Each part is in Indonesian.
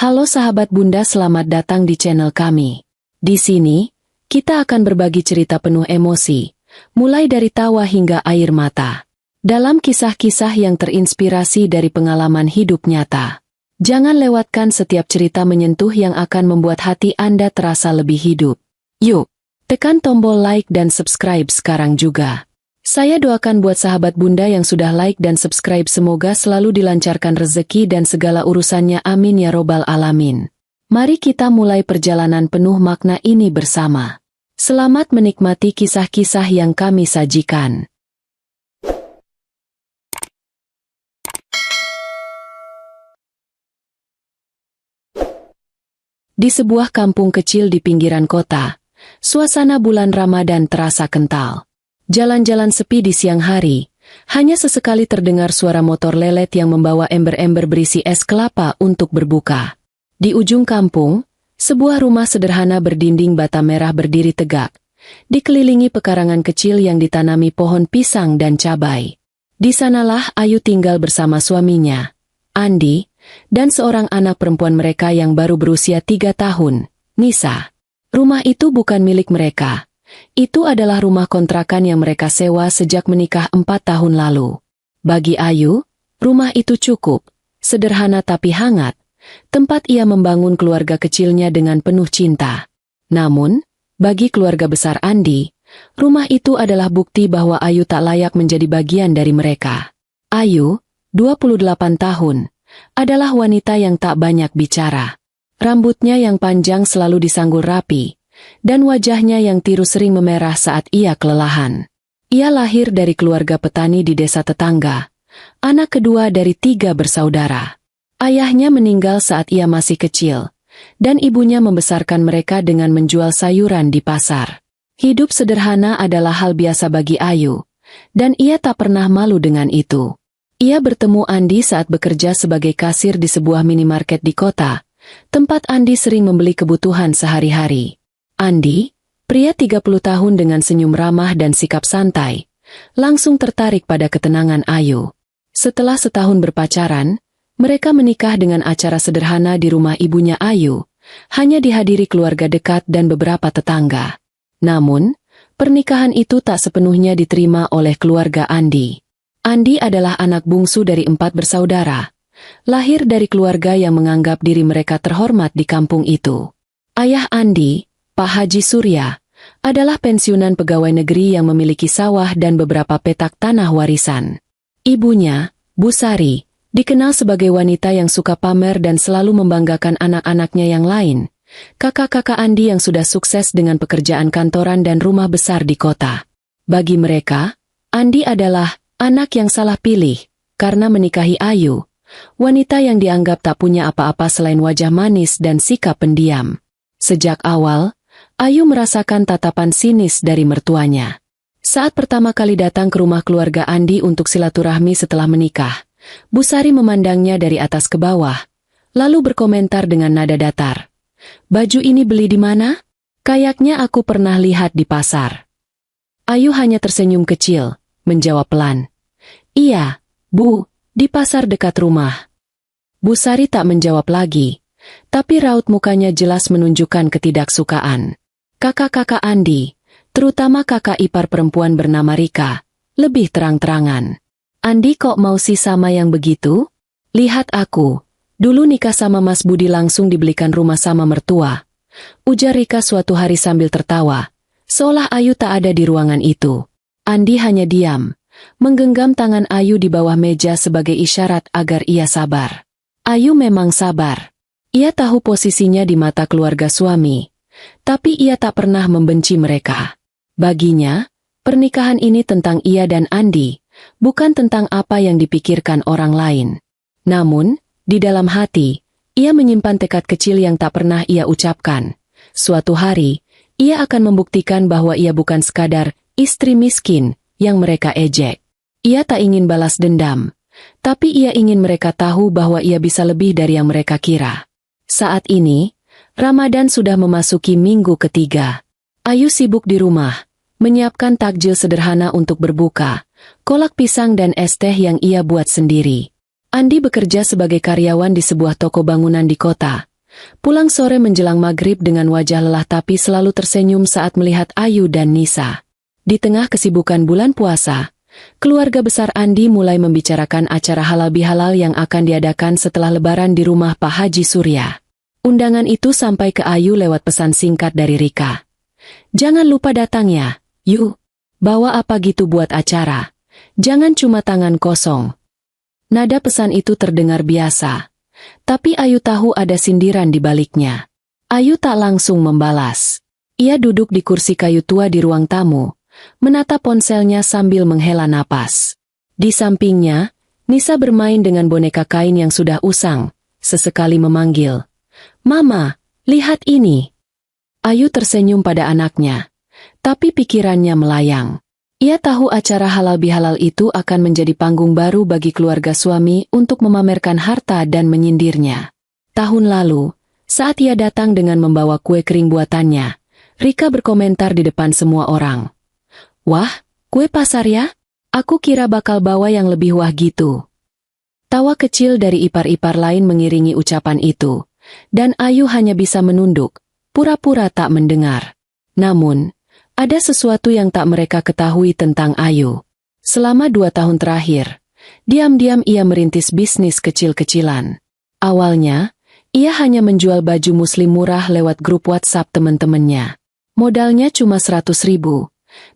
Halo sahabat Bunda, selamat datang di channel kami. Di sini, kita akan berbagi cerita penuh emosi, mulai dari tawa hingga air mata. Dalam kisah-kisah yang terinspirasi dari pengalaman hidup nyata. Jangan lewatkan setiap cerita menyentuh yang akan membuat hati Anda terasa lebih hidup. Yuk, tekan tombol like dan subscribe sekarang juga. Saya doakan buat sahabat Bunda yang sudah like dan subscribe, semoga selalu dilancarkan rezeki dan segala urusannya, amin ya robbal alamin. Mari kita mulai perjalanan penuh makna ini bersama. Selamat menikmati kisah-kisah yang kami sajikan. Di sebuah kampung kecil di pinggiran kota, suasana bulan Ramadan terasa kental. Jalan-jalan sepi di siang hari, hanya sesekali terdengar suara motor lelet yang membawa ember-ember berisi es kelapa untuk berbuka. Di ujung kampung, sebuah rumah sederhana berdinding bata merah berdiri tegak, dikelilingi pekarangan kecil yang ditanami pohon pisang dan cabai. Di sanalah Ayu tinggal bersama suaminya, Andi, dan seorang anak perempuan mereka yang baru berusia 3 tahun, Nisa. Rumah itu bukan milik mereka. Itu adalah rumah kontrakan yang mereka sewa sejak menikah 4 tahun lalu. Bagi Ayu, rumah itu cukup, sederhana tapi hangat, tempat ia membangun keluarga kecilnya dengan penuh cinta. Namun, bagi keluarga besar Andi, rumah itu adalah bukti bahwa Ayu tak layak menjadi bagian dari mereka. Ayu, 28 tahun, adalah wanita yang tak banyak bicara. Rambutnya yang panjang selalu disanggul rapi, dan wajahnya yang tirus sering memerah saat ia kelelahan. Ia lahir dari keluarga petani di desa tetangga, anak kedua dari 3 bersaudara. Ayahnya meninggal saat ia masih kecil, dan ibunya membesarkan mereka dengan menjual sayuran di pasar. Hidup sederhana adalah hal biasa bagi Ayu, dan ia tak pernah malu dengan itu. Ia bertemu Andi saat bekerja sebagai kasir di sebuah minimarket di kota, tempat Andi sering membeli kebutuhan sehari-hari. Andi, pria 30 tahun dengan senyum ramah dan sikap santai, langsung tertarik pada ketenangan Ayu. Setelah setahun berpacaran, mereka menikah dengan acara sederhana di rumah ibunya Ayu, hanya dihadiri keluarga dekat dan beberapa tetangga. Namun, pernikahan itu tak sepenuhnya diterima oleh keluarga Andi. Andi adalah anak bungsu dari 4 bersaudara, lahir dari keluarga yang menganggap diri mereka terhormat di kampung itu. Ayah Andi, Pak Haji Surya, adalah pensiunan pegawai negeri yang memiliki sawah dan beberapa petak tanah warisan. Ibunya, Bu Sari, dikenal sebagai wanita yang suka pamer dan selalu membanggakan anak-anaknya yang lain. Kakak-kakak Andi yang sudah sukses dengan pekerjaan kantoran dan rumah besar di kota. Bagi mereka, Andi adalah anak yang salah pilih, karena menikahi Ayu, wanita yang dianggap tak punya apa-apa selain wajah manis dan sikap pendiam. Sejak awal, Ayu merasakan tatapan sinis dari mertuanya. Saat pertama kali datang ke rumah keluarga Andi untuk silaturahmi setelah menikah, Bu Sari memandangnya dari atas ke bawah, lalu berkomentar dengan nada datar. "Baju ini beli di mana? Kayaknya aku pernah lihat di pasar." Ayu hanya tersenyum kecil, menjawab pelan, "Iya, Bu, di pasar dekat rumah." Bu Sari tak menjawab lagi, tapi raut mukanya jelas menunjukkan ketidaksukaan. Kakak-kakak Andi, terutama kakak ipar perempuan bernama Rika, lebih terang-terangan. "Andi kok mau sih sama yang begitu? Lihat aku, dulu nikah sama Mas Budi langsung dibelikan rumah sama mertua," ujar Rika suatu hari sambil tertawa, seolah Ayu tak ada di ruangan itu. Andi hanya diam, menggenggam tangan Ayu di bawah meja sebagai isyarat agar ia sabar. Ayu memang sabar. Ia tahu posisinya di mata keluarga suami, tapi ia tak pernah membenci mereka. Baginya, pernikahan ini tentang ia dan Andi, bukan tentang apa yang dipikirkan orang lain. Namun, di dalam hati, ia menyimpan tekad kecil yang tak pernah ia ucapkan. Suatu hari, ia akan membuktikan bahwa ia bukan sekadar istri miskin yang mereka ejek. Ia tak ingin balas dendam, tapi ia ingin mereka tahu bahwa ia bisa lebih dari yang mereka kira. Saat ini, Ramadan sudah memasuki minggu ketiga. Ayu sibuk di rumah, menyiapkan takjil sederhana untuk berbuka, kolak pisang dan es teh yang ia buat sendiri. Andi bekerja sebagai karyawan di sebuah toko bangunan di kota, Pulang sore menjelang maghrib dengan wajah lelah tapi selalu tersenyum saat melihat Ayu dan Nisa. Di tengah kesibukan bulan puasa, keluarga besar Andi mulai membicarakan acara halal bihalal yang akan diadakan setelah Lebaran di rumah Pak Haji Surya. Undangan itu sampai ke Ayu lewat pesan singkat dari Rika. "Jangan lupa datang ya, yuk. Bawa apa gitu buat acara. Jangan cuma tangan kosong." Nada pesan itu terdengar biasa. Tapi Ayu tahu ada sindiran di baliknya. Ayu tak langsung membalas. Ia duduk di kursi kayu tua di ruang tamu, menatap ponselnya sambil menghela napas. Di sampingnya, Nisa bermain dengan boneka kain yang sudah usang, sesekali memanggil, "Mama, lihat ini." Ayu tersenyum pada anaknya, tapi pikirannya melayang. Ia tahu acara halal bihalal itu akan menjadi panggung baru bagi keluarga suami untuk memamerkan harta dan menyindirnya. Tahun lalu, saat ia datang dengan membawa kue kering buatannya, Rika berkomentar di depan semua orang. "Wah, kue pasar ya? Aku kira bakal bawa yang lebih wah gitu." Tawa kecil dari ipar-ipar lain mengiringi ucapan itu, dan Ayu hanya bisa menunduk, pura-pura tak mendengar. Namun, ada sesuatu yang tak mereka ketahui tentang Ayu. Selama 2 tahun terakhir, diam-diam ia merintis bisnis kecil-kecilan. Awalnya, ia hanya menjual baju muslim murah lewat grup WhatsApp teman-temannya. Modalnya cuma 100.000,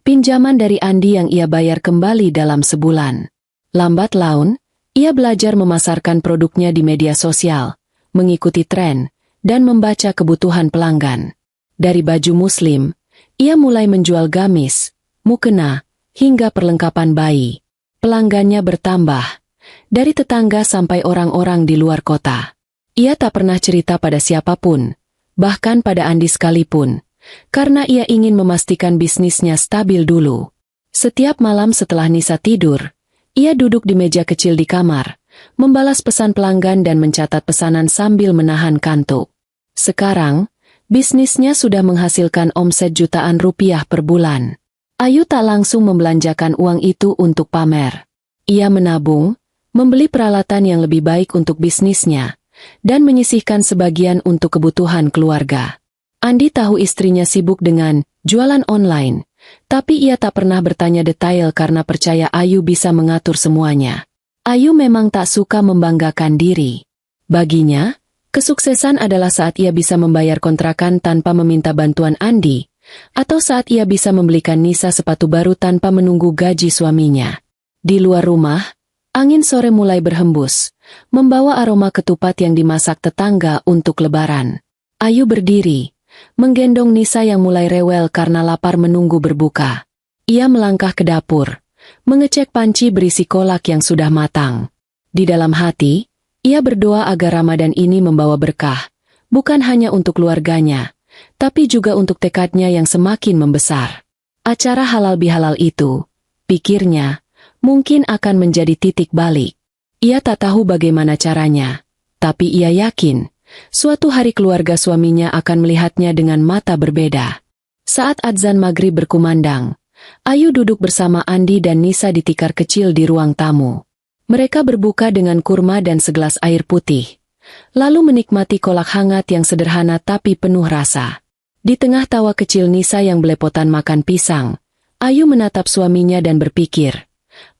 pinjaman dari Andi yang ia bayar kembali dalam sebulan. Lambat laun, ia belajar memasarkan produknya di media sosial, mengikuti tren, dan membaca kebutuhan pelanggan. Dari baju muslim, ia mulai menjual gamis, mukena, hingga perlengkapan bayi. Pelanggannya bertambah, dari tetangga sampai orang-orang di luar kota. Ia tak pernah cerita pada siapapun, bahkan pada Andi sekalipun, karena ia ingin memastikan bisnisnya stabil dulu. Setiap malam setelah Nisa tidur, ia duduk di meja kecil di kamar, membalas pesan pelanggan dan mencatat pesanan sambil menahan kantuk. Sekarang, bisnisnya sudah menghasilkan omset jutaan rupiah per bulan. Ayu tak langsung membelanjakan uang itu untuk pamer. Ia menabung, membeli peralatan yang lebih baik untuk bisnisnya, dan menyisihkan sebagian untuk kebutuhan keluarga. Andi tahu istrinya sibuk dengan jualan online, tapi ia tak pernah bertanya detail karena percaya Ayu bisa mengatur semuanya. Ayu memang tak suka membanggakan diri. Baginya, kesuksesan adalah saat ia bisa membayar kontrakan tanpa meminta bantuan Andi, atau saat ia bisa membelikan Nisa sepatu baru tanpa menunggu gaji suaminya. Di luar rumah, angin sore mulai berhembus, membawa aroma ketupat yang dimasak tetangga untuk Lebaran. Ayu berdiri, menggendong Nisa yang mulai rewel karena lapar menunggu berbuka. Ia melangkah ke dapur, mengecek panci berisi kolak yang sudah matang. Di dalam hati, ia berdoa agar Ramadan ini membawa berkah, bukan hanya untuk keluarganya, tapi juga untuk tekadnya yang semakin membesar. Acara halal bihalal itu, pikirnya, mungkin akan menjadi titik balik. Ia tak tahu bagaimana caranya, tapi ia yakin, suatu hari keluarga suaminya akan melihatnya dengan mata berbeda. Saat adzan maghrib berkumandang, Ayu duduk bersama Andi dan Nisa di tikar kecil di ruang tamu. Mereka berbuka dengan kurma dan segelas air putih, lalu menikmati kolak hangat yang sederhana tapi penuh rasa. Di tengah tawa kecil Nisa yang belepotan makan pisang, Ayu menatap suaminya dan berpikir,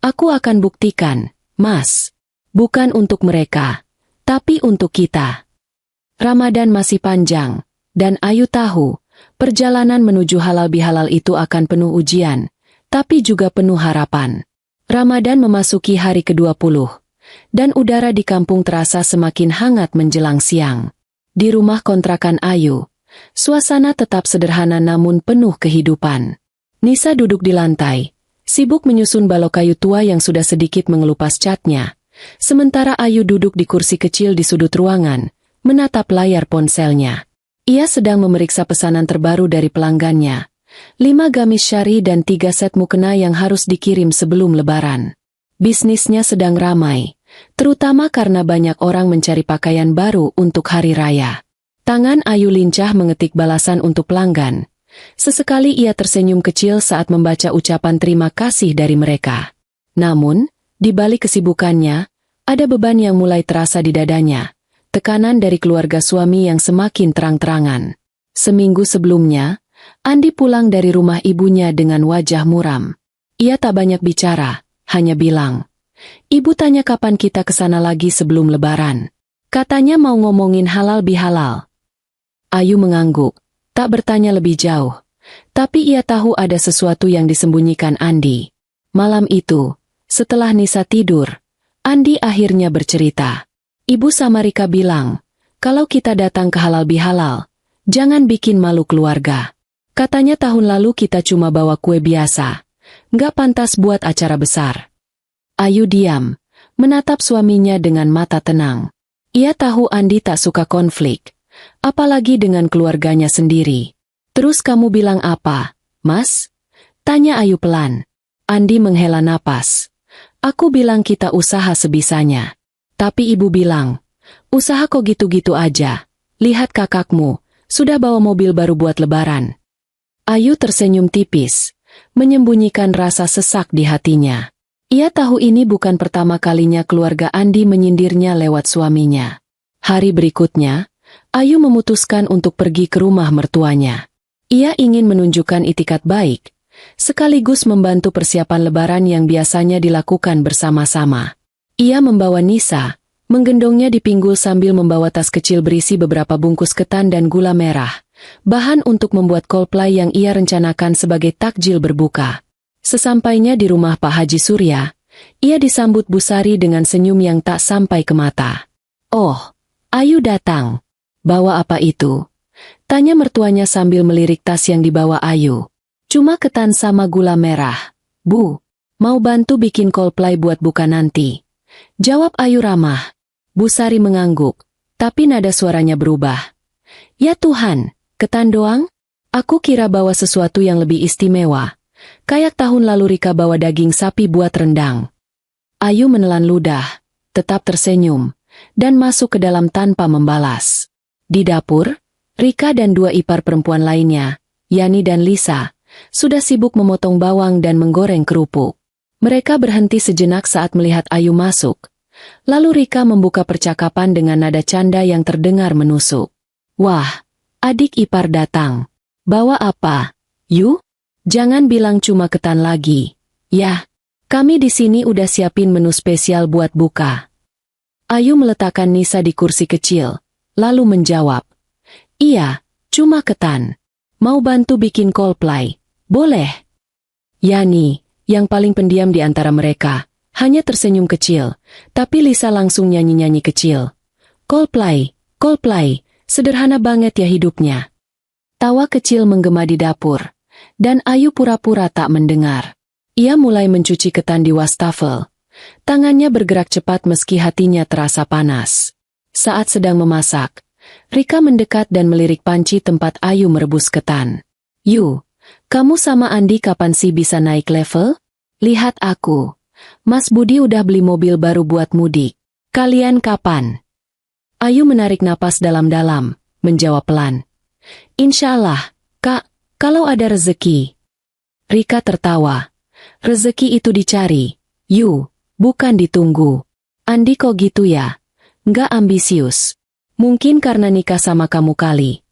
"Aku akan buktikan, Mas. Bukan untuk mereka, tapi untuk kita." Ramadan masih panjang, dan Ayu tahu, perjalanan menuju halal bihalal itu akan penuh ujian, tapi juga penuh harapan. Ramadan memasuki hari ke-20, dan udara di kampung terasa semakin hangat menjelang siang. Di rumah kontrakan Ayu, suasana tetap sederhana namun penuh kehidupan. Nisa duduk di lantai, sibuk menyusun balok kayu tua yang sudah sedikit mengelupas catnya, sementara Ayu duduk di kursi kecil di sudut ruangan, menatap layar ponselnya. Ia sedang memeriksa pesanan terbaru dari pelanggannya. 5 gamis syari dan 3 set mukena yang harus dikirim sebelum Lebaran. Bisnisnya sedang ramai, terutama karena banyak orang mencari pakaian baru untuk hari raya. Tangan Ayu lincah mengetik balasan untuk pelanggan. Sesekali ia tersenyum kecil saat membaca ucapan terima kasih dari mereka. Namun, di balik kesibukannya, ada beban yang mulai terasa di dadanya, tekanan dari keluarga suami yang semakin terang-terangan. Seminggu sebelumnya, Andi pulang dari rumah ibunya dengan wajah muram. Ia tak banyak bicara, hanya bilang, "Ibu tanya kapan kita ke sana lagi sebelum Lebaran. Katanya mau ngomongin halal bihalal." Ayu mengangguk, tak bertanya lebih jauh. Tapi ia tahu ada sesuatu yang disembunyikan Andi. Malam itu, setelah Nisa tidur, Andi akhirnya bercerita. "Ibu sama Rika bilang, kalau kita datang ke halal bihalal, jangan bikin malu keluarga. Katanya tahun lalu kita cuma bawa kue biasa. Nggak pantas buat acara besar." Ayu diam, menatap suaminya dengan mata tenang. Ia tahu Andi tak suka konflik, apalagi dengan keluarganya sendiri. "Terus kamu bilang apa, Mas?" tanya Ayu pelan. Andi menghela napas. "Aku bilang kita usaha sebisanya. Tapi ibu bilang, usaha kok gitu-gitu aja. Lihat kakakmu, sudah bawa mobil baru buat Lebaran." Ayu tersenyum tipis, menyembunyikan rasa sesak di hatinya. Ia tahu ini bukan pertama kalinya keluarga Andi menyindirnya lewat suaminya. Hari berikutnya, Ayu memutuskan untuk pergi ke rumah mertuanya. Ia ingin menunjukkan itikat baik, sekaligus membantu persiapan Lebaran yang biasanya dilakukan bersama-sama. Ia membawa Nisa, menggendongnya di pinggul sambil membawa tas kecil berisi beberapa bungkus ketan dan gula merah, bahan untuk membuat kolplay yang ia rencanakan sebagai takjil berbuka. Sesampainya di rumah Pak Haji Surya, ia disambut Bu Sari dengan senyum yang tak sampai ke mata. "Oh, Ayu datang. Bawa apa itu?" tanya mertuanya sambil melirik tas yang dibawa Ayu. "Cuma ketan sama gula merah, Bu. Mau bantu bikin kolplay buat buka nanti," jawab Ayu ramah. Bu Sari mengangguk, tapi nada suaranya berubah. "Ya Tuhan, ketan doang? Aku kira bawa sesuatu yang lebih istimewa. Kayak tahun lalu Rika bawa daging sapi buat rendang." Ayu menelan ludah, tetap tersenyum, dan masuk ke dalam tanpa membalas. Di dapur, Rika dan dua ipar perempuan lainnya, Yani dan Lisa, sudah sibuk memotong bawang dan menggoreng kerupuk. Mereka berhenti sejenak saat melihat Ayu masuk. Lalu Rika membuka percakapan dengan nada canda yang terdengar menusuk. "Wah, adik ipar datang. Bawa apa? Yu? Jangan bilang cuma ketan lagi. Yah, kami di sini udah siapin menu spesial buat buka." Ayu meletakkan Nisa di kursi kecil, lalu menjawab, "Iya, cuma ketan. Mau bantu bikin kolplay? Boleh." Yani, yang paling pendiam di antara mereka, hanya tersenyum kecil, tapi Lisa langsung nyanyi-nyanyi kecil. "Kolplay, kolplay, sederhana banget ya hidupnya." Tawa kecil menggema di dapur, dan Ayu pura-pura tak mendengar. Ia mulai mencuci ketan di wastafel. Tangannya bergerak cepat meski hatinya terasa panas. Saat sedang memasak, Rika mendekat dan melirik panci tempat Ayu merebus ketan. "Yu, kamu sama Andi kapan sih bisa naik level? Lihat aku. Mas Budi udah beli mobil baru buat mudik. Kalian kapan?" Ayu menarik napas dalam-dalam, menjawab pelan. "Insya Allah, Kak, kalau ada rezeki." Rika tertawa. "Rezeki itu dicari, Yu, bukan ditunggu. Andi kok gitu ya? Nggak ambisius. Mungkin karena nikah sama kamu kali.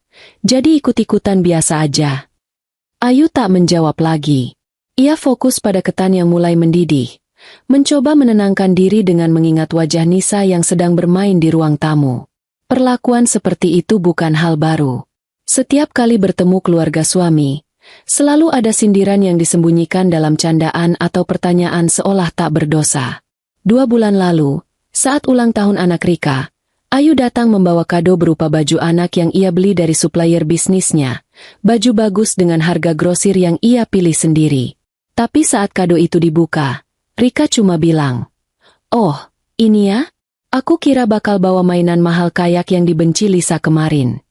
Jadi ikut-ikutan biasa aja." Ayu tak menjawab lagi. Ia fokus pada ketan yang mulai mendidih. Mencoba menenangkan diri dengan mengingat wajah Nisa yang sedang bermain di ruang tamu. Perlakuan seperti itu bukan hal baru. Setiap kali bertemu keluarga suami, selalu ada sindiran yang disembunyikan dalam candaan atau pertanyaan seolah tak berdosa. 2 bulan lalu, saat ulang tahun anak Rika, Ayu datang membawa kado berupa baju anak yang ia beli dari supplier bisnisnya. Baju bagus dengan harga grosir yang ia pilih sendiri. Tapi saat kado itu dibuka, Rika cuma bilang, "Oh, ini ya? Aku kira bakal bawa mainan mahal kayak yang dibenci Lisa kemarin."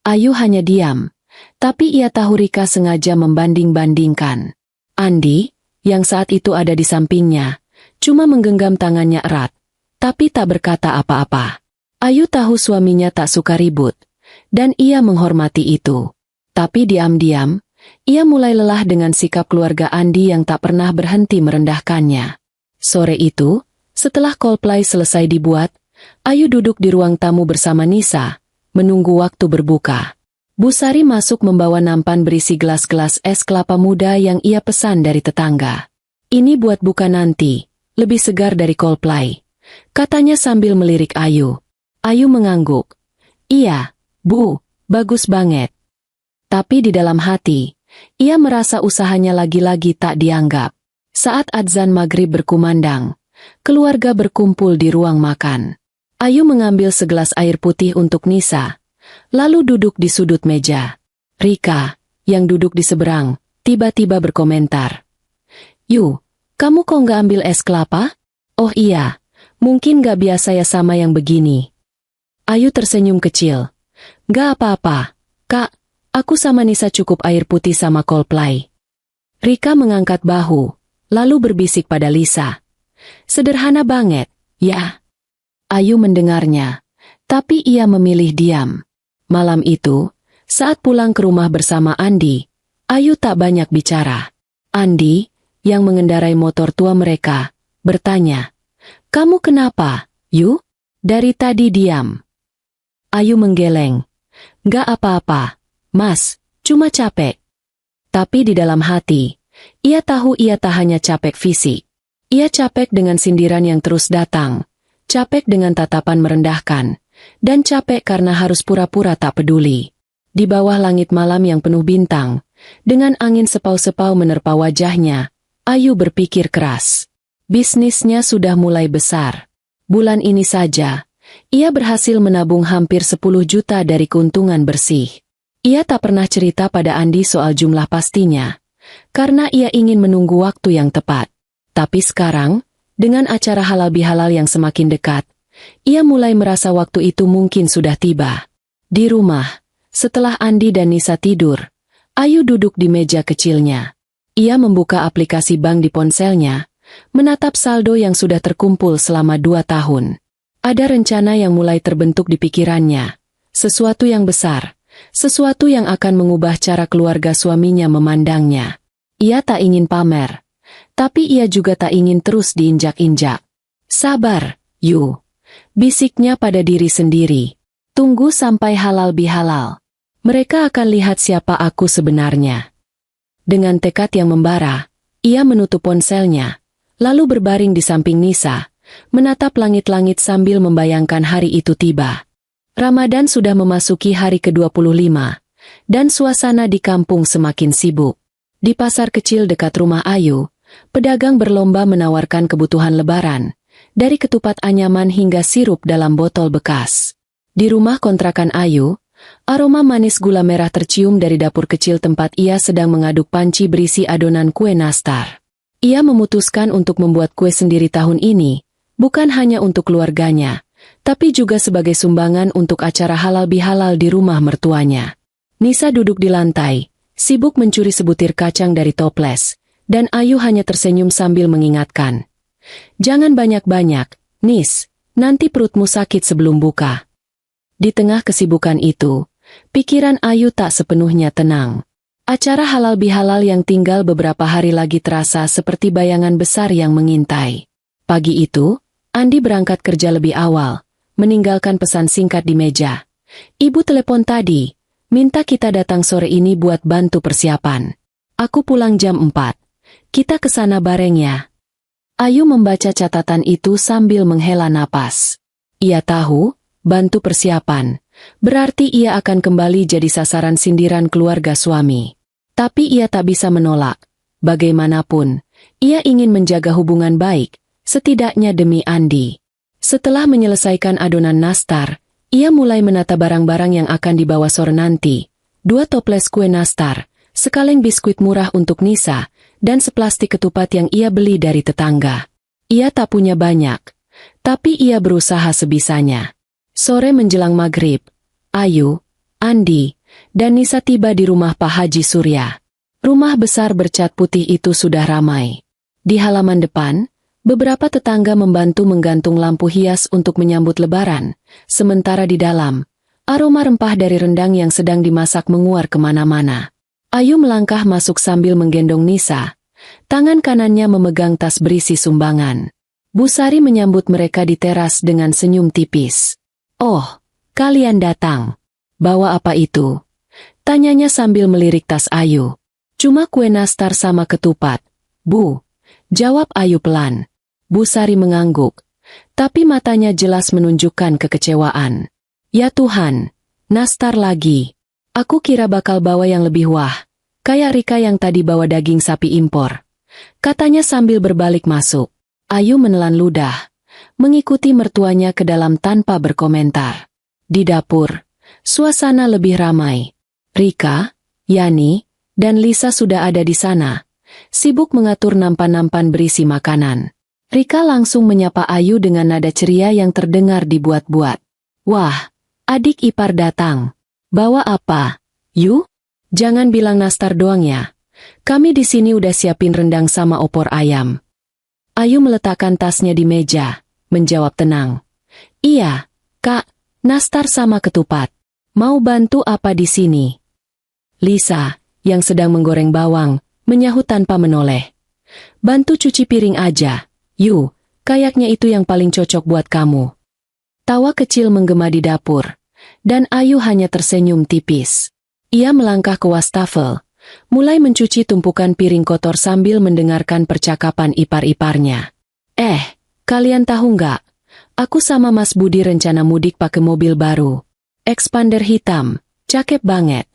Ayu hanya diam. Tapi ia tahu Rika sengaja membanding-bandingkan. Andi, yang saat itu ada di sampingnya, cuma menggenggam tangannya erat, tapi tak berkata apa-apa. Ayu tahu suaminya tak suka ribut, dan ia menghormati itu. Tapi diam-diam, ia mulai lelah dengan sikap keluarga Andi yang tak pernah berhenti merendahkannya. Sore itu, setelah kolplay selesai dibuat, Ayu duduk di ruang tamu bersama Nisa, menunggu waktu berbuka. Bu Sari masuk membawa nampan berisi gelas-gelas es kelapa muda yang ia pesan dari tetangga. "Ini buat buka nanti, lebih segar dari Coldplay," katanya sambil melirik Ayu. Ayu mengangguk. "Iya, Bu, bagus banget." Tapi di dalam hati, ia merasa usahanya lagi-lagi tak dianggap. Saat adzan maghrib berkumandang, keluarga berkumpul di ruang makan. Ayu mengambil segelas air putih untuk Nisa, lalu duduk di sudut meja. Rika, yang duduk di seberang, tiba-tiba berkomentar. "Yu, kamu kok nggak ambil es kelapa?" "Oh iya, mungkin nggak biasa ya sama yang begini." Ayu tersenyum kecil. "Nggak apa-apa, Kak. Aku sama Nisa cukup air putih sama Coldplay." Rika mengangkat bahu, lalu berbisik pada Lisa. "Sederhana banget, ya." Ayu mendengarnya, tapi ia memilih diam. Malam itu, saat pulang ke rumah bersama Andi, Ayu tak banyak bicara. Andi, yang mengendarai motor tua mereka, bertanya, "Kamu kenapa, Yu? Dari tadi diam." Ayu menggeleng. "Nggak apa-apa, Mas, cuma capek." Tapi di dalam hati, ia tahu ia tak hanya capek fisik. Ia capek dengan sindiran yang terus datang, capek dengan tatapan merendahkan, dan capek karena harus pura-pura tak peduli. Di bawah langit malam yang penuh bintang, dengan angin sepau-sepau menerpa wajahnya, Ayu berpikir keras. Bisnisnya sudah mulai besar. Bulan ini saja, ia berhasil menabung hampir 10 juta dari keuntungan bersih. Ia tak pernah cerita pada Andi soal jumlah pastinya, karena ia ingin menunggu waktu yang tepat. Tapi sekarang, dengan acara halal bihalal yang semakin dekat, ia mulai merasa waktu itu mungkin sudah tiba. Di rumah, setelah Andi dan Nisa tidur, Ayu duduk di meja kecilnya. Ia membuka aplikasi bank di ponselnya, menatap saldo yang sudah terkumpul selama 2 tahun. Ada rencana yang mulai terbentuk di pikirannya, sesuatu yang besar. Sesuatu yang akan mengubah cara keluarga suaminya memandangnya. Ia tak ingin pamer, tapi ia juga tak ingin terus diinjak-injak. "Sabar, Yu," bisiknya pada diri sendiri. "Tunggu sampai halal bihalal. Mereka akan lihat siapa aku sebenarnya." Dengan tekad yang membara, ia menutup ponselnya, lalu berbaring di samping Nisa, menatap langit-langit sambil membayangkan hari itu tiba. Ramadan sudah memasuki hari ke-25, dan suasana di kampung semakin sibuk. Di pasar kecil dekat rumah Ayu, pedagang berlomba menawarkan kebutuhan lebaran, dari ketupat anyaman hingga sirup dalam botol bekas. Di rumah kontrakan Ayu, aroma manis gula merah tercium dari dapur kecil tempat ia sedang mengaduk panci berisi adonan kue nastar. Ia memutuskan untuk membuat kue sendiri tahun ini, bukan hanya untuk keluarganya, tapi juga sebagai sumbangan untuk acara halal bihalal di rumah mertuanya. Nisa duduk di lantai, sibuk mencuri sebutir kacang dari toples, dan Ayu hanya tersenyum sambil mengingatkan. "Jangan banyak-banyak, Nis, nanti perutmu sakit sebelum buka." Di tengah kesibukan itu, pikiran Ayu tak sepenuhnya tenang. Acara halal bihalal yang tinggal beberapa hari lagi terasa seperti bayangan besar yang mengintai. Pagi itu, Andi berangkat kerja lebih awal, meninggalkan pesan singkat di meja. "Ibu telepon tadi, minta kita datang sore ini buat bantu persiapan. Aku pulang jam 4. Kita kesana bareng ya." Ayu membaca catatan itu sambil menghela napas. Ia tahu, bantu persiapan, berarti ia akan kembali jadi sasaran sindiran keluarga suami. Tapi ia tak bisa menolak. Bagaimanapun, ia ingin menjaga hubungan baik, setidaknya demi Andi. Setelah menyelesaikan adonan nastar, ia mulai menata barang-barang yang akan dibawa sore nanti. 2 toples kue nastar, sekaleng biskuit murah untuk Nisa, dan seplastik ketupat yang ia beli dari tetangga. Ia tak punya banyak, tapi ia berusaha sebisanya. Sore menjelang maghrib, Ayu, Andi, dan Nisa tiba di rumah Pak Haji Surya. Rumah besar bercat putih itu sudah ramai. Di halaman depan, beberapa tetangga membantu menggantung lampu hias untuk menyambut Lebaran, sementara di dalam, aroma rempah dari rendang yang sedang dimasak menguar kemana-mana. Ayu melangkah masuk sambil menggendong Nisa, tangan kanannya memegang tas berisi sumbangan. Bu Sari menyambut mereka di teras dengan senyum tipis. "Oh, kalian datang. Bawa apa itu?" tanyanya sambil melirik tas Ayu. "Cuma kue nastar sama ketupat, Bu," jawab Ayu pelan. Bu Sari mengangguk, tapi matanya jelas menunjukkan kekecewaan. "Ya Tuhan, nastar lagi. Aku kira bakal bawa yang lebih wah, kayak Rika yang tadi bawa daging sapi impor," katanya sambil berbalik masuk. Ayu menelan ludah, mengikuti mertuanya ke dalam tanpa berkomentar. Di dapur, suasana lebih ramai. Rika, Yani, dan Lisa sudah ada di sana, sibuk mengatur nampan-nampan berisi makanan. Rika langsung menyapa Ayu dengan nada ceria yang terdengar dibuat-buat. "Wah, adik ipar datang. Bawa apa? Yu? Jangan bilang nastar doang ya. Kami di sini udah siapin rendang sama opor ayam." Ayu meletakkan tasnya di meja, menjawab tenang. "Iya, Kak, nastar sama ketupat. Mau bantu apa di sini?" Lisa, yang sedang menggoreng bawang, menyahut tanpa menoleh. "Bantu cuci piring aja, Yu, kayaknya itu yang paling cocok buat kamu." Tawa kecil menggema di dapur, dan Ayu hanya tersenyum tipis. Ia melangkah ke wastafel, mulai mencuci tumpukan piring kotor sambil mendengarkan percakapan ipar-iparnya. Kalian tahu nggak? Aku sama Mas Budi rencana mudik pakai mobil baru. Expander hitam, cakep banget,"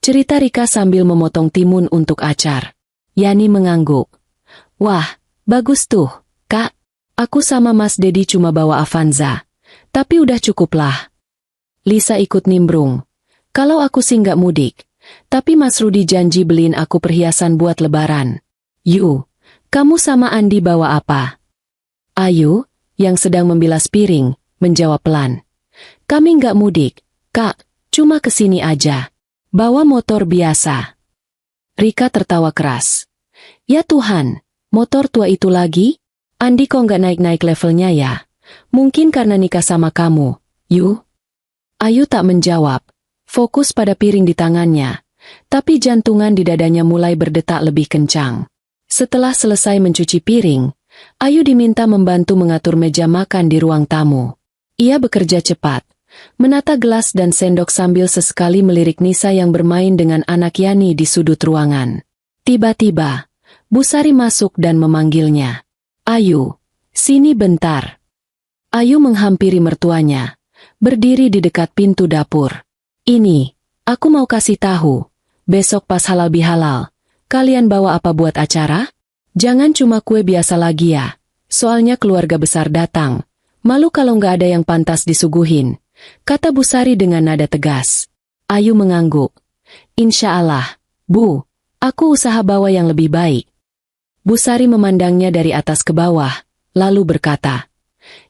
cerita Rika sambil memotong timun untuk acar. Yani mengangguk. "Wah, bagus tuh, Kak. Aku sama Mas Dedi cuma bawa Avanza, tapi udah cukup lah." Lisa ikut nimbrung. "Kalau aku sih nggak mudik, tapi Mas Rudi janji beliin aku perhiasan buat lebaran." "Yu, kamu sama Andi bawa apa?" Ayu, yang sedang membilas piring, menjawab pelan. "Kami nggak mudik, Kak, cuma kesini aja. Bawa motor biasa." Rika tertawa keras. "Ya Tuhan, motor tua itu lagi? Andi kok nggak naik-naik levelnya ya? Mungkin karena nikah sama kamu, Yu?" Ayu tak menjawab, fokus pada piring di tangannya, tapi jantungan di dadanya mulai berdetak lebih kencang. Setelah selesai mencuci piring, Ayu diminta membantu mengatur meja makan di ruang tamu. Ia bekerja cepat, menata gelas dan sendok sambil sesekali melirik Nisa yang bermain dengan anak Yani di sudut ruangan. Tiba-tiba, Bu Sari masuk dan memanggilnya. "Ayu, sini bentar." Ayu menghampiri mertuanya, berdiri di dekat pintu dapur. "Ini, aku mau kasih tahu, besok pas halal bihalal, kalian bawa apa buat acara? Jangan cuma kue biasa lagi ya, soalnya keluarga besar datang. Malu kalau nggak ada yang pantas disuguhin," kata Bu Sari dengan nada tegas. Ayu mengangguk. "Insya Allah, Bu, aku usaha bawa yang lebih baik." Bu Sari memandangnya dari atas ke bawah, lalu berkata,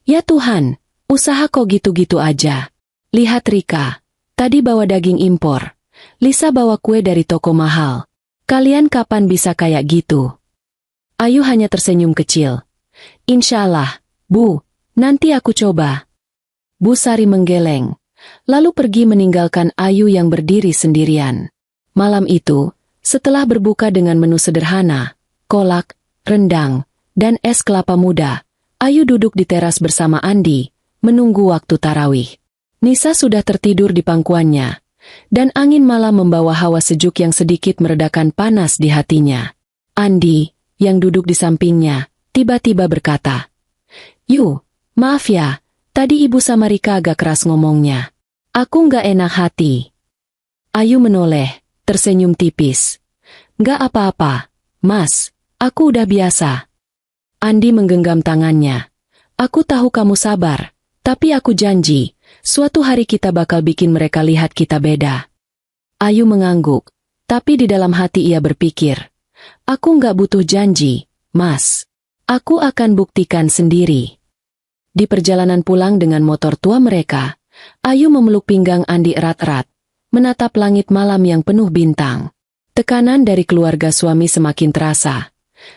"Ya Tuhan, usaha kok gitu-gitu aja. Lihat Rika, tadi bawa daging impor. Lisa bawa kue dari toko mahal. Kalian kapan bisa kayak gitu?" Ayu hanya tersenyum kecil. "Insya Allah, Bu, nanti aku coba." Bu Sari menggeleng, lalu pergi meninggalkan Ayu yang berdiri sendirian. Malam itu, setelah berbuka dengan menu sederhana, kolak, rendang, dan es kelapa muda, Ayu duduk di teras bersama Andi, menunggu waktu tarawih. Nisa sudah tertidur di pangkuannya, dan angin malam membawa hawa sejuk yang sedikit meredakan panas di hatinya. Andi, yang duduk di sampingnya, tiba-tiba berkata, "Yu, maaf ya, tadi Ibu sama Rika agak keras ngomongnya. Aku nggak enak hati." Ayu menoleh, tersenyum tipis. "Nggak apa-apa, Mas. Aku udah biasa." Andi menggenggam tangannya. "Aku tahu kamu sabar, tapi aku janji, suatu hari kita bakal bikin mereka lihat kita beda." Ayu mengangguk, tapi di dalam hati ia berpikir, "Aku nggak butuh janji, Mas. Aku akan buktikan sendiri." Di perjalanan pulang dengan motor tua mereka, Ayu memeluk pinggang Andi erat-erat, menatap langit malam yang penuh bintang. Tekanan dari keluarga suami semakin terasa.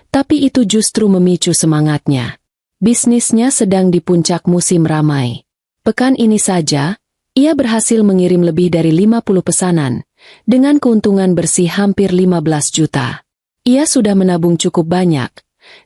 Tapi itu justru memicu semangatnya. Bisnisnya sedang di puncak musim ramai. Pekan ini saja, ia berhasil mengirim lebih dari 50 pesanan, dengan keuntungan bersih hampir 15 juta. Ia sudah menabung cukup banyak,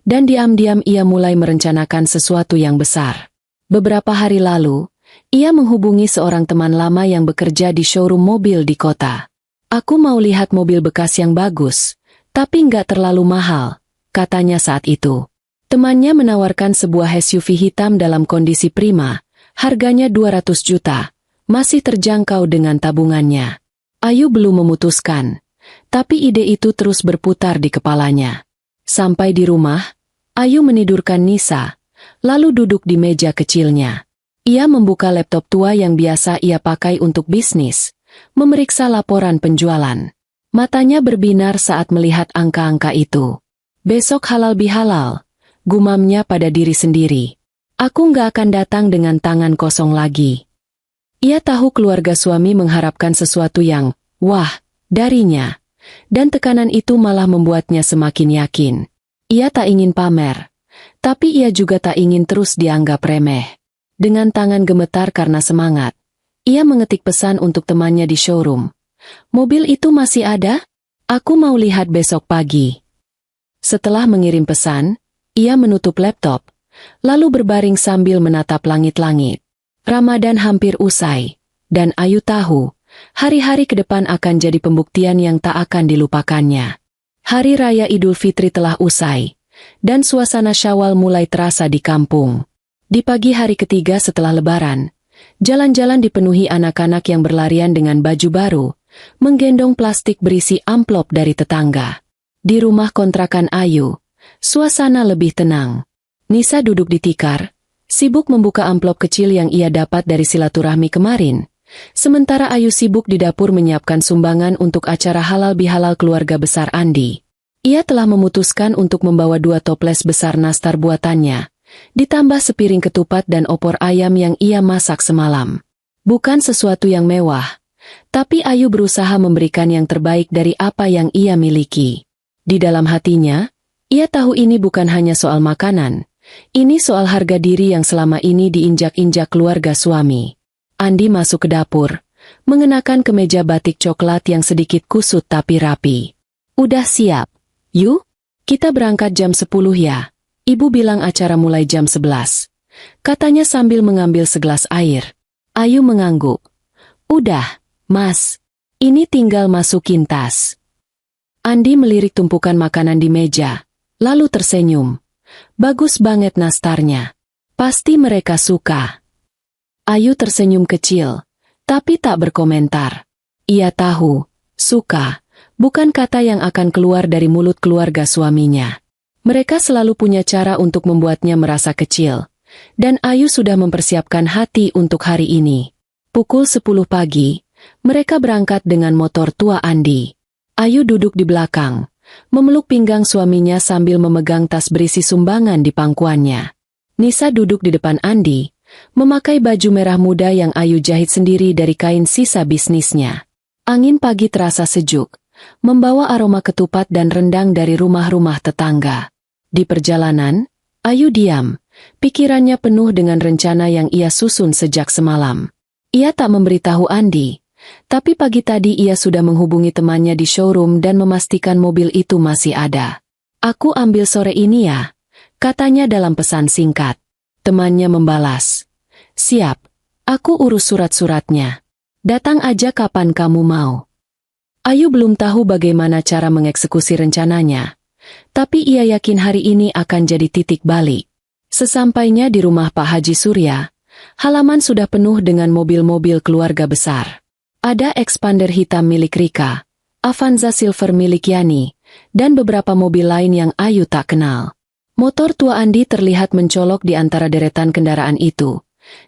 dan diam-diam ia mulai merencanakan sesuatu yang besar. Beberapa hari lalu, ia menghubungi seorang teman lama yang bekerja di showroom mobil di kota. "Aku mau lihat mobil bekas yang bagus, tapi nggak terlalu mahal," katanya saat itu. Temannya menawarkan sebuah SUV hitam dalam kondisi prima, harganya 200 juta, masih terjangkau dengan tabungannya. Ayu belum memutuskan, tapi ide itu terus berputar di kepalanya. Sampai di rumah, Ayu menidurkan Nisa, lalu duduk di meja kecilnya. Ia membuka laptop tua yang biasa ia pakai untuk bisnis, memeriksa laporan penjualan. Matanya berbinar saat melihat angka-angka itu. "Besok halal bihalal," gumamnya pada diri sendiri. "Aku nggak akan datang dengan tangan kosong lagi." Ia tahu keluarga suami mengharapkan sesuatu yang, wah, darinya. Dan tekanan itu malah membuatnya semakin yakin. Ia tak ingin pamer. Tapi ia juga tak ingin terus dianggap remeh. Dengan tangan gemetar karena semangat, ia mengetik pesan untuk temannya di showroom. "Mobil itu masih ada? Aku mau lihat besok pagi." Setelah mengirim pesan, ia menutup laptop, lalu berbaring sambil menatap langit-langit. Ramadan hampir usai, dan Ayu tahu, hari-hari ke depan akan jadi pembuktian yang tak akan dilupakannya. Hari Raya Idul Fitri telah usai, dan suasana Syawal mulai terasa di kampung. Di pagi hari ketiga setelah Lebaran, jalan-jalan dipenuhi anak-anak yang berlarian dengan baju baru, menggendong plastik berisi amplop dari tetangga. Di rumah kontrakan Ayu, suasana lebih tenang. Nisa duduk di tikar, sibuk membuka amplop kecil yang ia dapat dari silaturahmi kemarin. Sementara Ayu sibuk di dapur menyiapkan sumbangan untuk acara halal bihalal keluarga besar Andi. Ia telah memutuskan untuk membawa 2 toples besar nastar buatannya, ditambah sepiring ketupat dan opor ayam yang ia masak semalam. Bukan sesuatu yang mewah, tapi Ayu berusaha memberikan yang terbaik dari apa yang ia miliki. Di dalam hatinya, ia tahu ini bukan hanya soal makanan, ini soal harga diri yang selama ini diinjak-injak keluarga suami. Andi masuk ke dapur, mengenakan kemeja batik coklat yang sedikit kusut tapi rapi. "Udah siap? Yuk, kita berangkat jam 10 ya. Ibu bilang acara mulai jam 11. Katanya sambil mengambil segelas air. Ayu mengangguk. "Udah, Mas. Ini tinggal masukin tas." Andi melirik tumpukan makanan di meja, lalu tersenyum. "Bagus banget nastarnya. Pasti mereka suka." Ayu tersenyum kecil, tapi tak berkomentar. Ia tahu, suka, bukan kata yang akan keluar dari mulut keluarga suaminya. Mereka selalu punya cara untuk membuatnya merasa kecil, dan Ayu sudah mempersiapkan hati untuk hari ini. Pukul 10 pagi, mereka berangkat dengan motor tua Andi. Ayu duduk di belakang, memeluk pinggang suaminya sambil memegang tas berisi sumbangan di pangkuannya. Nisa duduk di depan Andi, memakai baju merah muda yang Ayu jahit sendiri dari kain sisa bisnisnya. Angin pagi terasa sejuk, membawa aroma ketupat dan rendang dari rumah-rumah tetangga. Di perjalanan, Ayu diam, pikirannya penuh dengan rencana yang ia susun sejak semalam. Ia tak memberitahu Andi, tapi pagi tadi ia sudah menghubungi temannya di showroom dan memastikan mobil itu masih ada. "Aku ambil sore ini ya," katanya dalam pesan singkat. Temannya membalas, "Siap, aku urus surat-suratnya. Datang aja kapan kamu mau." Ayu belum tahu bagaimana cara mengeksekusi rencananya, tapi ia yakin hari ini akan jadi titik balik. Sesampainya di rumah Pak Haji Surya, halaman sudah penuh dengan mobil-mobil keluarga besar. Ada Expander hitam milik Rika, Avanza Silver milik Yani, dan beberapa mobil lain yang Ayu tak kenal. Motor tua Andi terlihat mencolok di antara deretan kendaraan itu,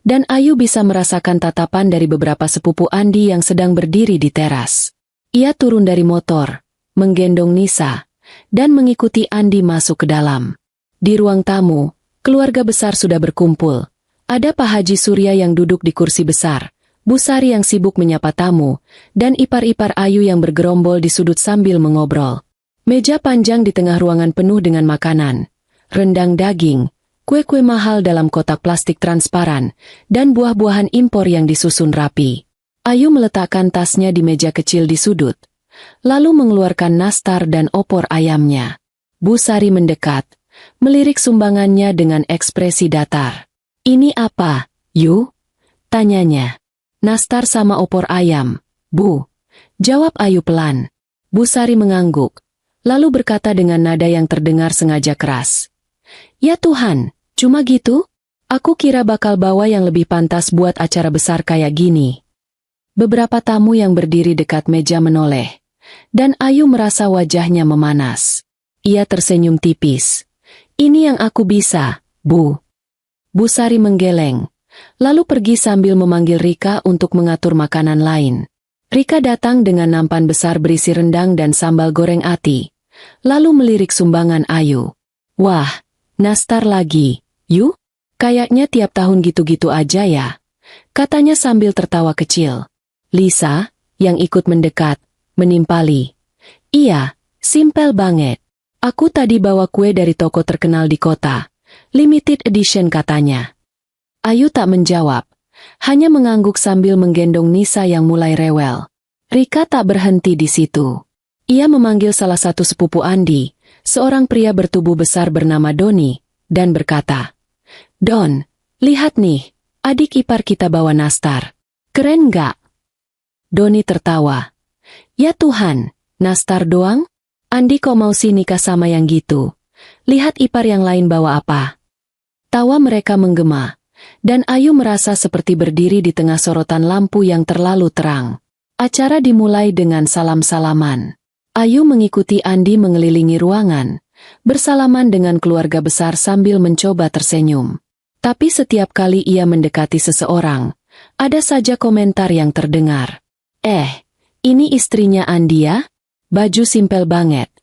dan Ayu bisa merasakan tatapan dari beberapa sepupu Andi yang sedang berdiri di teras. Ia turun dari motor, menggendong Nisa, dan mengikuti Andi masuk ke dalam. Di ruang tamu, keluarga besar sudah berkumpul. Ada Pak Haji Surya yang duduk di kursi besar, Bu Sari yang sibuk menyapa tamu, dan ipar-ipar Ayu yang bergerombol di sudut sambil mengobrol. Meja panjang di tengah ruangan penuh dengan makanan, rendang daging, kue-kue mahal dalam kotak plastik transparan, dan buah-buahan impor yang disusun rapi. Ayu meletakkan tasnya di meja kecil di sudut, lalu mengeluarkan nastar dan opor ayamnya. Bu Sari mendekat, melirik sumbangannya dengan ekspresi datar. "Ini apa, Yu?" tanyanya. "Nastar sama opor ayam, Bu," jawab Ayu pelan. Bu Sari mengangguk, lalu berkata dengan nada yang terdengar sengaja keras. "Ya Tuhan, cuma gitu? Aku kira bakal bawa yang lebih pantas buat acara besar kayak gini." Beberapa tamu yang berdiri dekat meja menoleh, dan Ayu merasa wajahnya memanas. Ia tersenyum tipis. "Ini yang aku bisa, Bu." Bu Sari menggeleng, lalu pergi sambil memanggil Rika untuk mengatur makanan lain. Rika datang dengan nampan besar berisi rendang dan sambal goreng ati, lalu melirik sumbangan Ayu. "Wah, nastar lagi, Yu? Kayaknya tiap tahun gitu-gitu aja ya," katanya sambil tertawa kecil. Lisa, yang ikut mendekat, menimpali. "Iya, simpel banget. Aku tadi bawa kue dari toko terkenal di kota. Limited edition katanya." Ayu tak menjawab, hanya mengangguk sambil menggendong Nisa yang mulai rewel. Rika tak berhenti di situ. Ia memanggil salah satu sepupu Andi, seorang pria bertubuh besar bernama Doni, dan berkata, "Don, lihat nih, adik ipar kita bawa nastar. Keren nggak?" Doni tertawa. "Ya Tuhan, nastar doang? Andi kok mau sih nikah sama yang gitu? Lihat ipar yang lain bawa apa?" Tawa mereka menggema, dan Ayu merasa seperti berdiri di tengah sorotan lampu yang terlalu terang. Acara dimulai dengan salam-salaman. Ayu mengikuti Andi mengelilingi ruangan, bersalaman dengan keluarga besar sambil mencoba tersenyum. Tapi setiap kali ia mendekati seseorang, ada saja komentar yang terdengar. Ini istrinya Andi ya? Baju simpel banget,"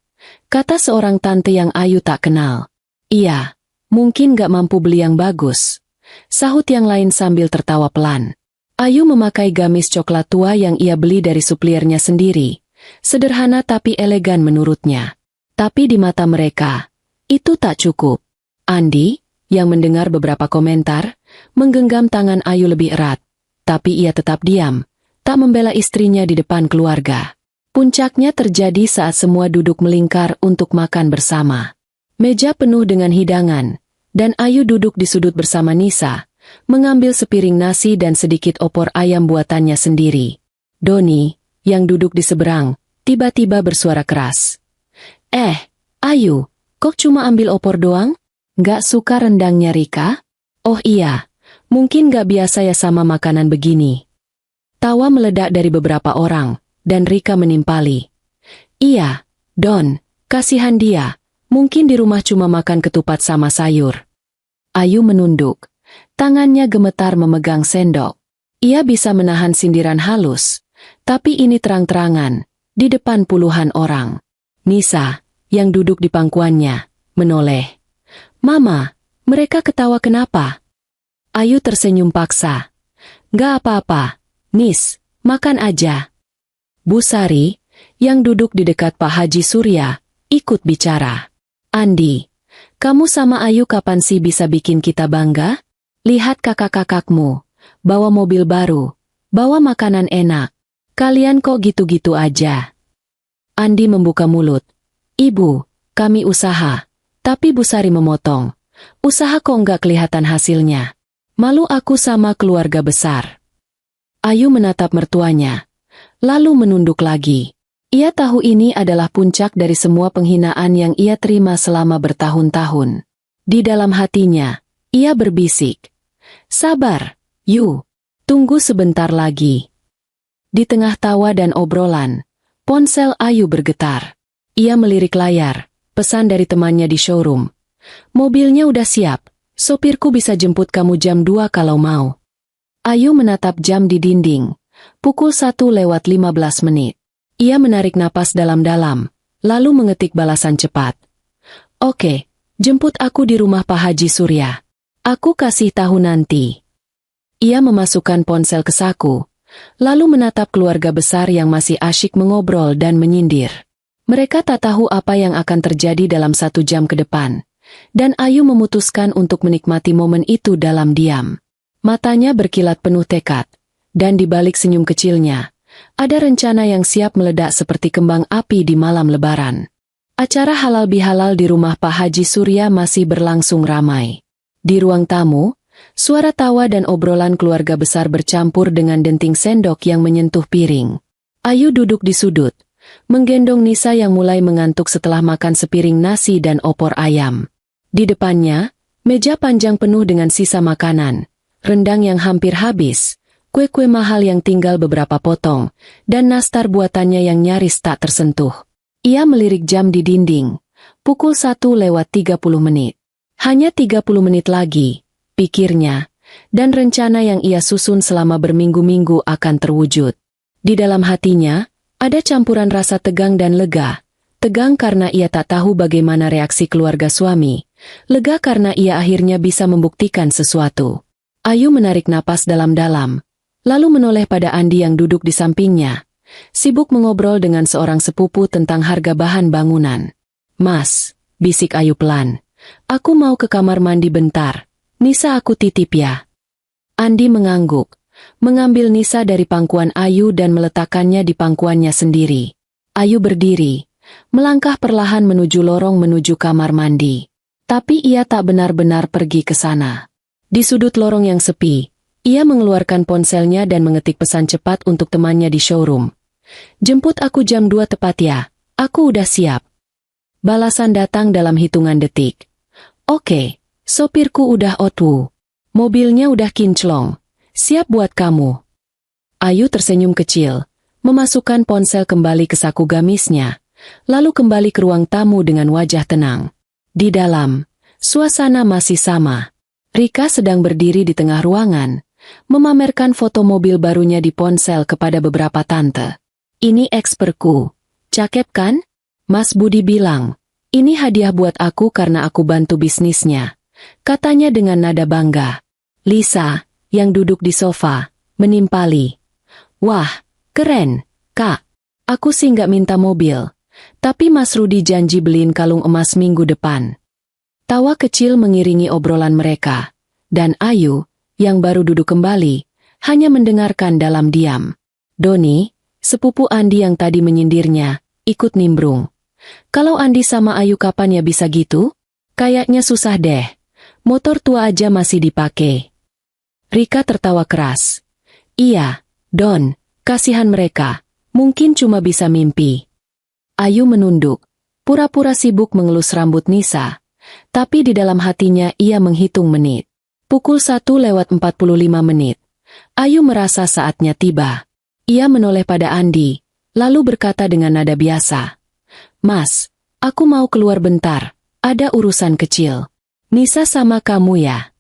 kata seorang tante yang Ayu tak kenal. "Iya, mungkin gak mampu beli yang bagus," sahut yang lain sambil tertawa pelan. Ayu memakai gamis coklat tua yang ia beli dari supliernya sendiri. Sederhana tapi elegan menurutnya. Tapi di mata mereka, itu tak cukup. Andi, yang mendengar beberapa komentar, menggenggam tangan Ayu lebih erat. Tapi ia tetap diam, tak membela istrinya di depan keluarga. Puncaknya terjadi saat semua duduk melingkar untuk makan bersama. Meja penuh dengan hidangan, dan Ayu duduk di sudut bersama Nisa, mengambil sepiring nasi dan sedikit opor ayam buatannya sendiri. Doni, yang duduk di seberang, tiba-tiba bersuara keras. Ayu, kok cuma ambil opor doang? Gak suka rendangnya Rika?" "Oh iya, mungkin gak biasa ya sama makanan begini." Tawa meledak dari beberapa orang, dan Rika menimpali. "Iya, Don, kasihan dia, mungkin di rumah cuma makan ketupat sama sayur." Ayu menunduk. Tangannya gemetar memegang sendok. Ia bisa menahan sindiran halus, tapi ini terang-terangan, di depan puluhan orang. Nisa, yang duduk di pangkuannya, menoleh. "Mama, mereka ketawa kenapa?" Ayu tersenyum paksa. "Gak apa-apa, Nis, makan aja." Bu Sari, yang duduk di dekat Pak Haji Surya, ikut bicara. "Andi, kamu sama Ayu kapan sih bisa bikin kita bangga? Lihat kakak-kakakmu, bawa mobil baru, bawa makanan enak. Kalian kok gitu-gitu aja?" Andi membuka mulut. "Ibu, kami usaha." Tapi Bu Sari memotong. "Usaha kok nggak kelihatan hasilnya? Malu aku sama keluarga besar." Ayu menatap mertuanya, lalu menunduk lagi. Ia tahu ini adalah puncak dari semua penghinaan yang ia terima selama bertahun-tahun. Di dalam hatinya, ia berbisik, "Sabar, Yu, tunggu sebentar lagi." Di tengah tawa dan obrolan, ponsel Ayu bergetar. Ia melirik layar, pesan dari temannya di showroom. "Mobilnya udah siap, sopirku bisa jemput kamu jam 2 kalau mau." Ayu menatap jam di dinding, pukul 1:15. Ia menarik napas dalam-dalam, lalu mengetik balasan cepat. "Oke, jemput aku di rumah Pak Haji Surya. Aku kasih tahu nanti." Ia memasukkan ponsel ke saku, lalu menatap keluarga besar yang masih asyik mengobrol dan menyindir. Mereka tak tahu apa yang akan terjadi dalam 1 jam ke depan, dan Ayu memutuskan untuk menikmati momen itu dalam diam. Matanya berkilat penuh tekad, dan di balik senyum kecilnya, ada rencana yang siap meledak seperti kembang api di malam lebaran. Acara halal bihalal di rumah Pak Haji Surya masih berlangsung ramai. Di ruang tamu, suara tawa dan obrolan keluarga besar bercampur dengan denting sendok yang menyentuh piring. Ayu duduk di sudut, menggendong Nisa yang mulai mengantuk setelah makan sepiring nasi dan opor ayam. Di depannya, meja panjang penuh dengan sisa makanan, rendang yang hampir habis, kue-kue mahal yang tinggal beberapa potong, dan nastar buatannya yang nyaris tak tersentuh. Ia melirik jam di dinding. Pukul 1:30 menit. Hanya 30 menit lagi, pikirnya, dan rencana yang ia susun selama berminggu-minggu akan terwujud. Di dalam hatinya, ada campuran rasa tegang dan lega. Tegang karena ia tak tahu bagaimana reaksi keluarga suami. Lega karena ia akhirnya bisa membuktikan sesuatu. Ayu menarik napas dalam-dalam, lalu menoleh pada Andi yang duduk di sampingnya. Sibuk mengobrol dengan seorang sepupu tentang harga bahan bangunan. "Mas," bisik Ayu pelan, "aku mau ke kamar mandi bentar. Nisa aku titip ya." Andi mengangguk, mengambil Nisa dari pangkuan Ayu dan meletakkannya di pangkuannya sendiri. Ayu berdiri, melangkah perlahan menuju lorong menuju kamar mandi. Tapi ia tak benar-benar pergi ke sana. Di sudut lorong yang sepi, ia mengeluarkan ponselnya dan mengetik pesan cepat untuk temannya di showroom. "Jemput aku jam 2 tepat ya, aku udah siap." Balasan datang dalam hitungan detik. "Oke, sopirku udah otwu. Mobilnya udah kinclong. Siap buat kamu." Ayu tersenyum kecil, memasukkan ponsel kembali ke saku gamisnya, lalu kembali ke ruang tamu dengan wajah tenang. Di dalam, suasana masih sama. Rika sedang berdiri di tengah ruangan, memamerkan foto mobil barunya di ponsel kepada beberapa tante. "Ini eksperku. Cakep kan?" Mas Budi bilang. "Ini hadiah buat aku karena aku bantu bisnisnya," katanya dengan nada bangga. Lisa, yang duduk di sofa, menimpali. "Wah, keren, Kak. Aku sih nggak minta mobil. Tapi Mas Rudi janji beliin kalung emas minggu depan." Tawa kecil mengiringi obrolan mereka. Dan Ayu, yang baru duduk kembali, hanya mendengarkan dalam diam. Doni, sepupu Andi yang tadi menyindirnya, ikut nimbrung. "Kalau Andi sama Ayu kapan ya bisa gitu? Kayaknya susah deh. Motor tua aja masih dipakai." Rika tertawa keras. "Iya, Don, kasihan mereka. Mungkin cuma bisa mimpi." Ayu menunduk, pura-pura sibuk mengelus rambut Nisa. Tapi di dalam hatinya ia menghitung menit. Pukul 1:45 menit. Ayu merasa saatnya tiba. Ia menoleh pada Andi, lalu berkata dengan nada biasa. "Mas, aku mau keluar bentar, ada urusan kecil." "Nisa sama kamu ya?"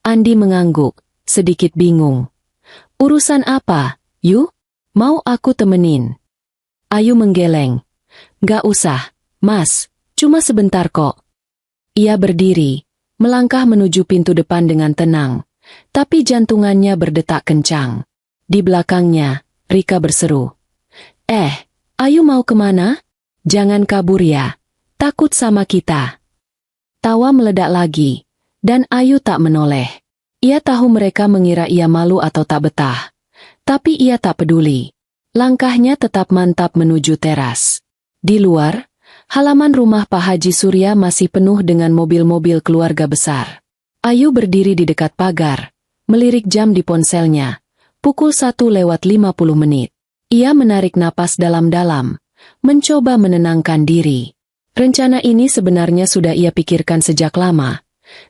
Andi mengangguk, sedikit bingung. "Urusan apa, Yu? Mau aku temenin?" Ayu menggeleng. "Gak usah, Mas, cuma sebentar kok." Ia berdiri, melangkah menuju pintu depan dengan tenang, tapi jantungannya berdetak kencang. Di belakangnya, Rika berseru. Ayu mau kemana? Jangan kabur ya, takut sama kita." Tawa meledak lagi, dan Ayu tak menoleh. Ia tahu mereka mengira ia malu atau tak betah, tapi ia tak peduli. Langkahnya tetap mantap menuju teras. Di luar, halaman rumah Pak Haji Surya masih penuh dengan mobil-mobil keluarga besar. Ayu berdiri di dekat pagar, melirik jam di ponselnya. Pukul 1:50 menit. Ia menarik napas dalam-dalam, mencoba menenangkan diri. Rencana ini sebenarnya sudah ia pikirkan sejak lama,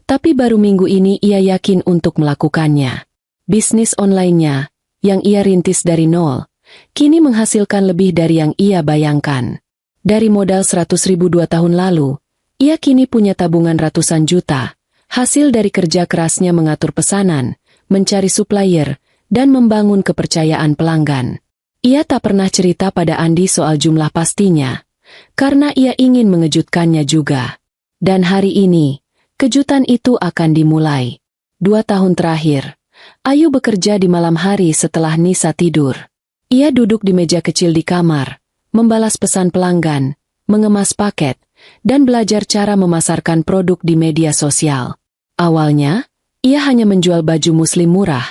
tapi baru minggu ini ia yakin untuk melakukannya. Bisnis online-nya, yang ia rintis dari nol, kini menghasilkan lebih dari yang ia bayangkan. Dari modal 100.000 2 tahun lalu, ia kini punya tabungan ratusan juta, hasil dari kerja kerasnya mengatur pesanan, mencari supplier, dan membangun kepercayaan pelanggan. Ia tak pernah cerita pada Andi soal jumlah pastinya, karena ia ingin mengejutkannya juga. Dan hari ini, kejutan itu akan dimulai. 2 tahun terakhir, Ayu bekerja di malam hari setelah Nisa tidur. Ia duduk di meja kecil di kamar, membalas pesan pelanggan, mengemas paket, dan belajar cara memasarkan produk di media sosial. Awalnya, ia hanya menjual baju muslim murah,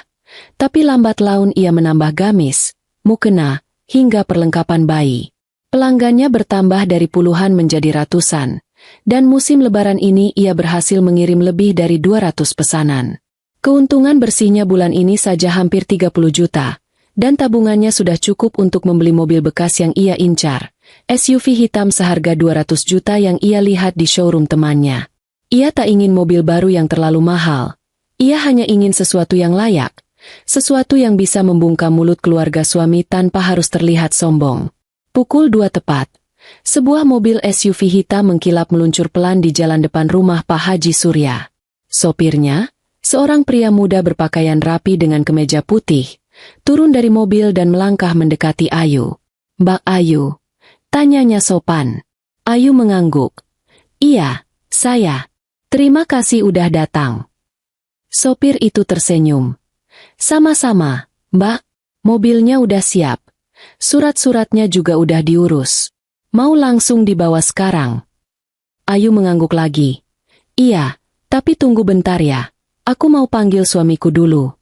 tapi lambat laun ia menambah gamis, mukena, hingga perlengkapan bayi. Pelanggannya bertambah dari puluhan menjadi ratusan, dan musim lebaran ini ia berhasil mengirim lebih dari 200 pesanan. Keuntungan bersihnya bulan ini saja hampir 30 juta, dan tabungannya sudah cukup untuk membeli mobil bekas yang ia incar, SUV hitam seharga 200 juta yang ia lihat di showroom temannya. Ia tak ingin mobil baru yang terlalu mahal, ia hanya ingin sesuatu yang layak, sesuatu yang bisa membungkam mulut keluarga suami tanpa harus terlihat sombong. Pukul 2 tepat, sebuah mobil SUV hitam mengkilap meluncur pelan di jalan depan rumah Pak Haji Surya. Sopirnya, seorang pria muda berpakaian rapi dengan kemeja putih, turun dari mobil dan melangkah mendekati Ayu. "Mbak Ayu?" tanyanya sopan. Ayu mengangguk. "Iya, saya. Terima kasih udah datang." Sopir itu tersenyum. "Sama-sama, Mbak. Mobilnya udah siap. Surat-suratnya juga udah diurus. Mau langsung dibawa sekarang?" Ayu mengangguk lagi. "Iya, tapi tunggu bentar ya. Aku mau panggil suamiku dulu."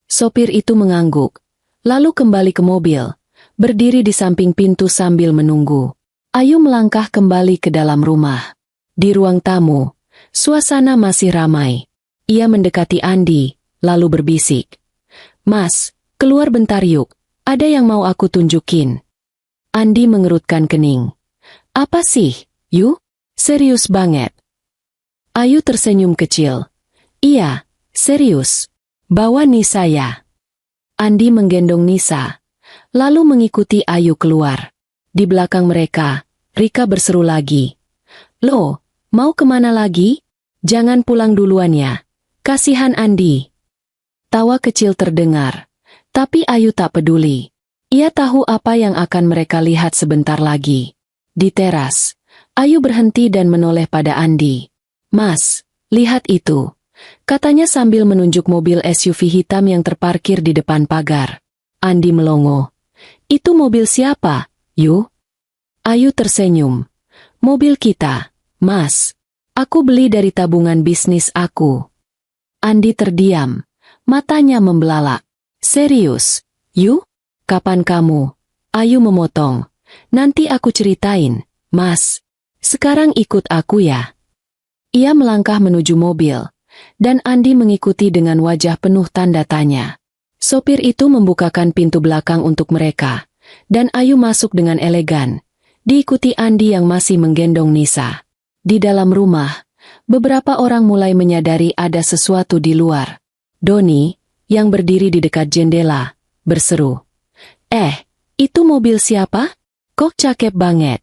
Sopir itu mengangguk, lalu kembali ke mobil, berdiri di samping pintu sambil menunggu. Ayu melangkah kembali ke dalam rumah. Di ruang tamu, suasana masih ramai. Ia mendekati Andi, lalu berbisik. "Mas, keluar bentar yuk. Ada yang mau aku tunjukin." Andi mengerutkan kening. "Apa sih, Yu? Serius banget?" Ayu tersenyum kecil. "Iya, serius. Bawa Nisa ya." Andi menggendong Nisa, lalu mengikuti Ayu keluar. Di belakang mereka, Rika berseru lagi. "Loh, mau kemana lagi? Jangan pulang duluan ya. Kasihan Andi." Tawa kecil terdengar. Tapi Ayu tak peduli. Ia tahu apa yang akan mereka lihat sebentar lagi. Di teras, Ayu berhenti dan menoleh pada Andi. "Mas, lihat itu," katanya sambil menunjuk mobil SUV hitam yang terparkir di depan pagar. Andi melongo. "Itu mobil siapa, Yu?" Ayu tersenyum. "Mobil kita, Mas. Aku beli dari tabungan bisnis aku." Andi terdiam, matanya membelalak. "Serius, Yu? Kapan kamu?" Ayu memotong. "Nanti aku ceritain, Mas. Sekarang ikut aku ya." Ia melangkah menuju mobil, dan Andi mengikuti dengan wajah penuh tanda tanya. Sopir itu membukakan pintu belakang untuk mereka, dan Ayu masuk dengan elegan, diikuti Andi yang masih menggendong Nisa. Di dalam rumah, beberapa orang mulai menyadari ada sesuatu di luar. Doni, yang berdiri di dekat jendela, berseru. Itu mobil siapa? Kok cakep banget."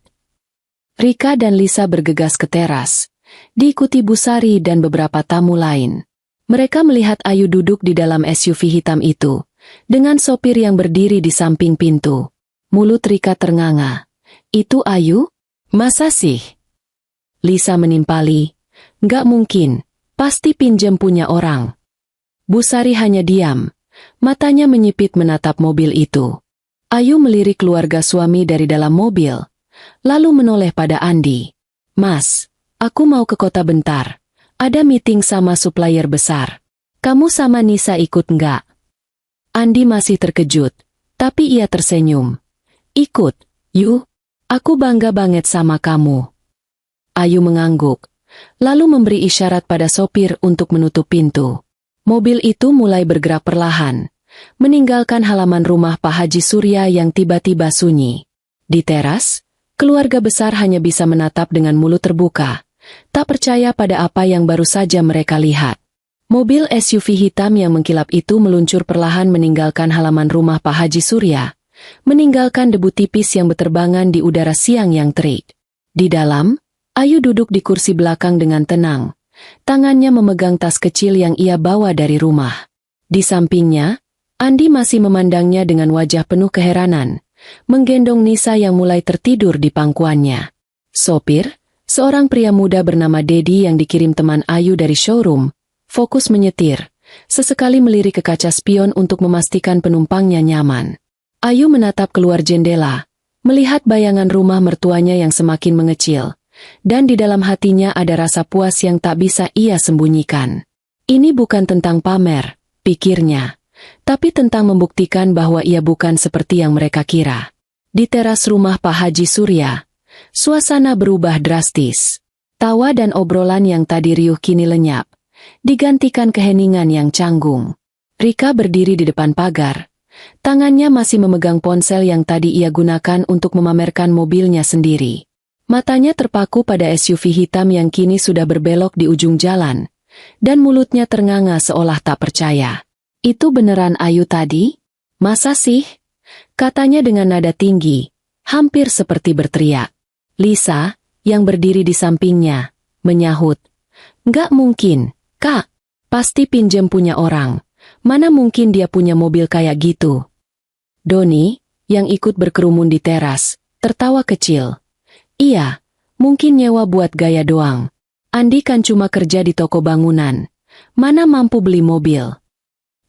Rika dan Lisa bergegas ke teras, diikuti Bu Sari dan beberapa tamu lain. Mereka melihat Ayu duduk di dalam SUV hitam itu, dengan sopir yang berdiri di samping pintu. Mulut Rika ternganga. "Itu Ayu? Masa sih?" Lisa menimpali. "Nggak mungkin, pasti pinjam punya orang." Bu Sari hanya diam, matanya menyipit menatap mobil itu. Ayu melirik keluarga suami dari dalam mobil, lalu menoleh pada Andi. "Mas, aku mau ke kota bentar. Ada meeting sama supplier besar. Kamu sama Nisa ikut nggak?" Andi masih terkejut, tapi ia tersenyum. "Ikut, Yu. Aku bangga banget sama kamu." Ayu mengangguk, lalu memberi isyarat pada sopir untuk menutup pintu. Mobil itu mulai bergerak perlahan, meninggalkan halaman rumah Pak Haji Surya yang tiba-tiba sunyi. Di teras, keluarga besar hanya bisa menatap dengan mulut terbuka, tak percaya pada apa yang baru saja mereka lihat. Mobil SUV hitam yang mengkilap itu meluncur perlahan meninggalkan halaman rumah Pak Haji Surya, meninggalkan debu tipis yang berterbangan di udara siang yang terik. Di dalam, Ayu duduk di kursi belakang dengan tenang. Tangannya memegang tas kecil yang ia bawa dari rumah. Di sampingnya, Andi masih memandangnya dengan wajah penuh keheranan, menggendong Nisa yang mulai tertidur di pangkuannya. Sopir, seorang pria muda bernama Dedi yang dikirim teman Ayu dari showroom, fokus menyetir, sesekali melirik ke kaca spion untuk memastikan penumpangnya nyaman. Ayu menatap keluar jendela, melihat bayangan rumah mertuanya yang semakin mengecil. Dan di dalam hatinya ada rasa puas yang tak bisa ia sembunyikan. Ini bukan tentang pamer, pikirnya, tapi tentang membuktikan bahwa ia bukan seperti yang mereka kira. Di teras rumah Pak Haji Surya, suasana berubah drastis. Tawa dan obrolan yang tadi riuh kini lenyap, digantikan keheningan yang canggung. Rika berdiri di depan pagar. Tangannya masih memegang ponsel yang tadi ia gunakan untuk memamerkan mobilnya sendiri. Matanya terpaku pada SUV hitam yang kini sudah berbelok di ujung jalan, dan mulutnya ternganga seolah tak percaya. Itu beneran Ayu tadi? Masa sih? Katanya dengan nada tinggi, hampir seperti berteriak. Lisa, yang berdiri di sampingnya, menyahut. Nggak mungkin, Kak. Pasti pinjem punya orang. Mana mungkin dia punya mobil kayak gitu? Doni, yang ikut berkerumun di teras, tertawa kecil. Iya, mungkin nyewa buat gaya doang. Andi kan cuma kerja di toko bangunan. Mana mampu beli mobil?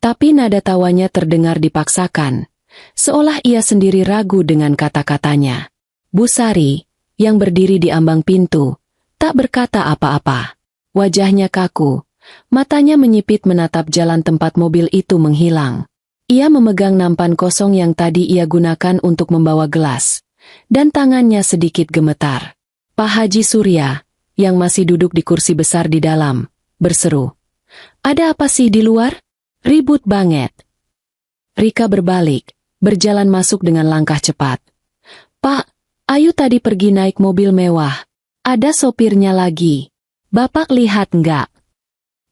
Tapi nada tawanya terdengar dipaksakan, seolah ia sendiri ragu dengan kata-katanya. Bu Sari, yang berdiri di ambang pintu, tak berkata apa-apa. Wajahnya kaku, matanya menyipit menatap jalan tempat mobil itu menghilang. Ia memegang nampan kosong yang tadi ia gunakan untuk membawa gelas, dan tangannya sedikit gemetar. Pak Haji Surya, yang masih duduk di kursi besar di dalam, berseru. Ada apa sih di luar? Ribut banget. Rika berbalik, berjalan masuk dengan langkah cepat. Pak, Ayu tadi pergi naik mobil mewah. Ada sopirnya lagi. Bapak lihat nggak?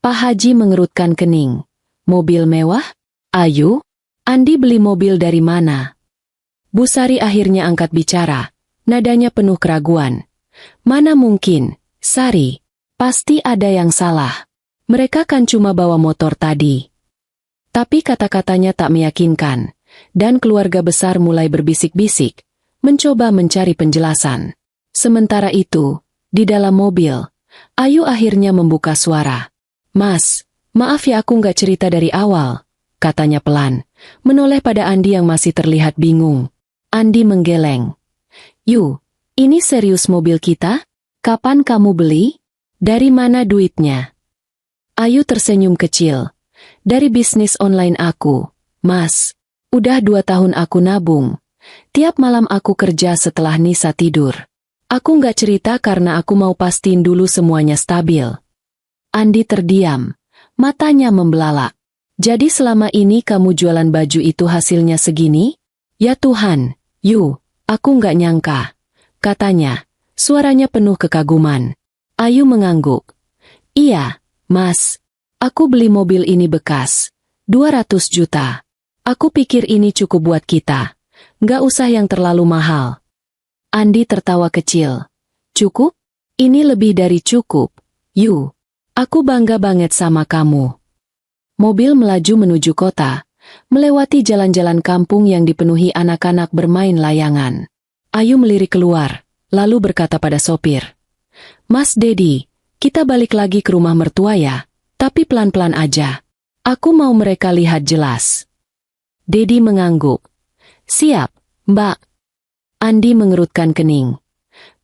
Pak Haji mengerutkan kening. Mobil mewah? Ayu? Andi beli mobil dari mana? Bu Sari akhirnya angkat bicara. Nadanya penuh keraguan. Mana mungkin, Sari? Pasti ada yang salah. Mereka kan cuma bawa motor tadi. Tapi kata-katanya tak meyakinkan, dan keluarga besar mulai berbisik-bisik, mencoba mencari penjelasan. Sementara itu, di dalam mobil, Ayu akhirnya membuka suara. Mas, maaf ya aku nggak cerita dari awal, katanya pelan, menoleh pada Andi yang masih terlihat bingung. Andi menggeleng. Yu, ini serius mobil kita? Kapan kamu beli? Dari mana duitnya? Ayu tersenyum kecil. Dari bisnis online aku, Mas. Udah 2 tahun aku nabung. Tiap malam aku kerja setelah Nisa tidur. Aku nggak cerita karena aku mau pastiin dulu semuanya stabil. Andi terdiam. Matanya membelalak. Jadi selama ini kamu jualan baju itu hasilnya segini? Ya Tuhan, Yu, aku nggak nyangka. Katanya, suaranya penuh kekaguman. Ayu mengangguk. Iya, Mas. Aku beli mobil ini bekas. 200 juta. Aku pikir ini cukup buat kita. Nggak usah yang terlalu mahal. Andi tertawa kecil. Cukup? Ini lebih dari cukup. Yu, aku bangga banget sama kamu. Mobil melaju menuju kota, melewati jalan-jalan kampung yang dipenuhi anak-anak bermain layangan. Ayu melirik keluar, lalu berkata pada sopir. Mas Dedi, kita balik lagi ke rumah mertua ya, tapi pelan-pelan aja. Aku mau mereka lihat jelas. Dedi mengangguk. Siap, Mbak. Andi mengerutkan kening.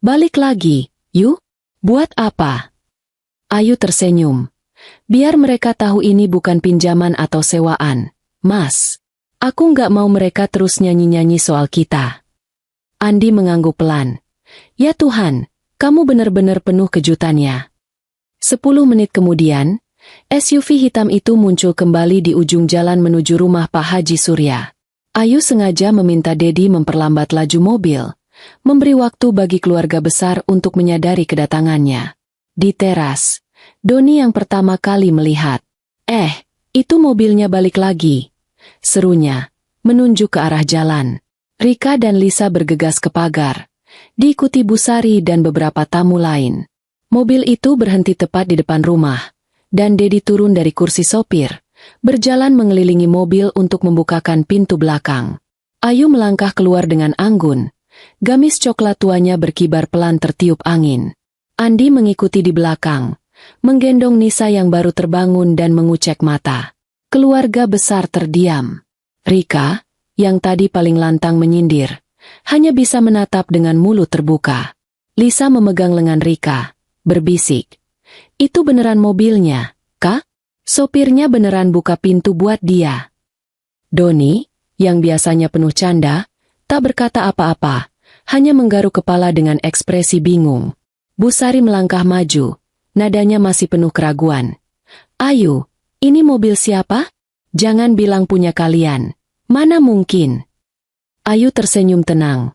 Balik lagi, yuk. Buat apa? Ayu tersenyum. Biar mereka tahu ini bukan pinjaman atau sewaan, Mas. Aku nggak mau mereka terus nyanyi-nyanyi soal kita. Andi mengangguk pelan. Ya Tuhan, kamu benar-benar penuh kejutannya. 10 menit kemudian, SUV hitam itu muncul kembali di ujung jalan menuju rumah Pak Haji Surya. Ayu sengaja meminta Dedi memperlambat laju mobil, memberi waktu bagi keluarga besar untuk menyadari kedatangannya. Di teras, Doni yang pertama kali melihat. Itu mobilnya balik lagi, serunya, menunjuk ke arah jalan. Rika dan Lisa bergegas ke pagar, diikuti Bu Sari dan beberapa tamu lain. Mobil itu berhenti tepat di depan rumah. Dan Dedi turun dari kursi sopir, berjalan mengelilingi mobil untuk membukakan pintu belakang. Ayu melangkah keluar dengan anggun, gamis coklat tuanya berkibar pelan tertiup angin. Andi mengikuti di belakang, menggendong Nisa yang baru terbangun dan mengucek mata. Keluarga besar terdiam. Rika, yang tadi paling lantang menyindir, hanya bisa menatap dengan mulut terbuka. Lisa memegang lengan Rika, berbisik. Itu beneran mobilnya, Kak? Sopirnya beneran buka pintu buat dia. Doni, yang biasanya penuh canda, Tak berkata apa-apa, hanya menggaruk kepala dengan ekspresi bingung. Bu Sari melangkah maju, nadanya masih penuh keraguan. Ayu, ini mobil siapa? Jangan bilang punya kalian. Mana mungkin? Ayu tersenyum tenang.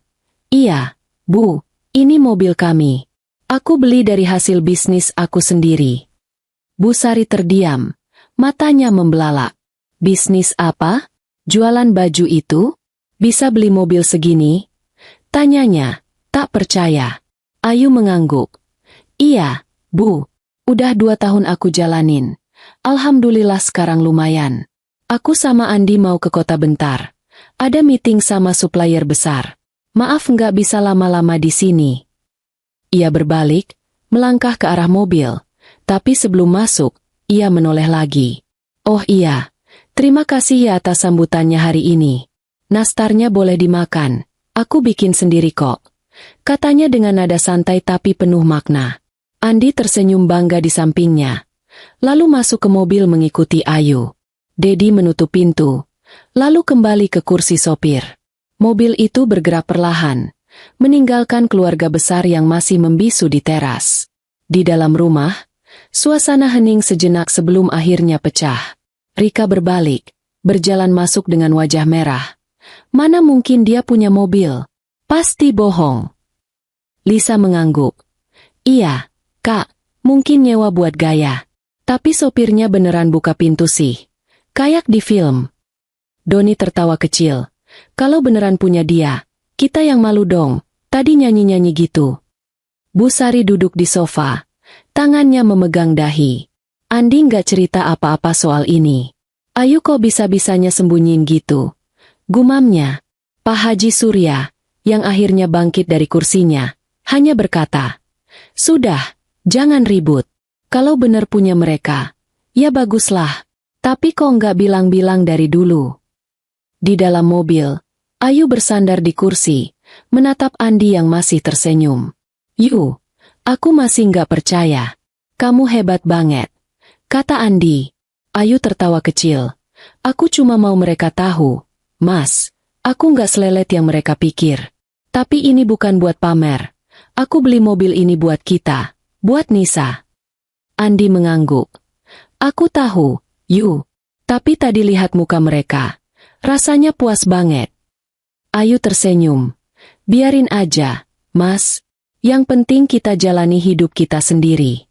Iya, Bu, ini mobil kami. Aku beli dari hasil bisnis aku sendiri. Bu Sari terdiam, matanya membelalak. Bisnis apa? Jualan baju itu? Bisa beli mobil segini? Tanyanya, tak percaya. Ayu mengangguk. Iya, Bu, udah 2 tahun aku jalanin. Alhamdulillah sekarang lumayan. Aku sama Andi mau ke kota bentar. Ada meeting sama supplier besar. Maaf nggak bisa lama-lama di sini. Ia berbalik, melangkah ke arah mobil. Tapi sebelum masuk, ia menoleh lagi. Oh iya, terima kasih ya atas sambutannya hari ini. Nastarnya boleh dimakan. Aku bikin sendiri kok. Katanya dengan nada santai tapi penuh makna. Andi tersenyum bangga di sampingnya. Lalu masuk ke mobil mengikuti Ayu. Dedi menutup pintu, lalu kembali ke kursi sopir. Mobil itu bergerak perlahan, meninggalkan keluarga besar yang masih membisu di teras. Di dalam rumah, suasana hening sejenak sebelum akhirnya pecah. Rika berbalik, berjalan masuk dengan wajah merah. Mana mungkin dia punya mobil? Pasti bohong. Lisa mengangguk. Iya, Kak, mungkin nyewa buat gaya. Tapi sopirnya beneran buka pintu sih. Kayak di film. Doni tertawa kecil. Kalau beneran punya dia, kita yang malu dong. Tadi nyanyi-nyanyi gitu. Bu Sari duduk di sofa. Tangannya memegang dahi. Andi nggak cerita apa-apa soal ini. Ayu kok bisa-bisanya sembunyiin gitu? Gumamnya. Pak Haji Surya, yang akhirnya bangkit dari kursinya, hanya berkata, "Sudah, jangan ribut. Kalau benar punya mereka, ya baguslah. Tapi kok nggak bilang-bilang dari dulu?" Di dalam mobil, Ayu bersandar di kursi, menatap Andi yang masih tersenyum. "Yu, aku masih nggak percaya. Kamu hebat banget," kata Andi. Ayu tertawa kecil. "Aku cuma mau mereka tahu, Mas, aku nggak selelet yang mereka pikir. Tapi ini bukan buat pamer. Aku beli mobil ini buat kita, buat Nisa." Andi mengangguk. "Aku tahu, Yu. Tapi tadi lihat muka mereka. Rasanya puas banget." Ayu tersenyum. "Biarin aja, Mas. Yang penting kita jalani hidup kita sendiri."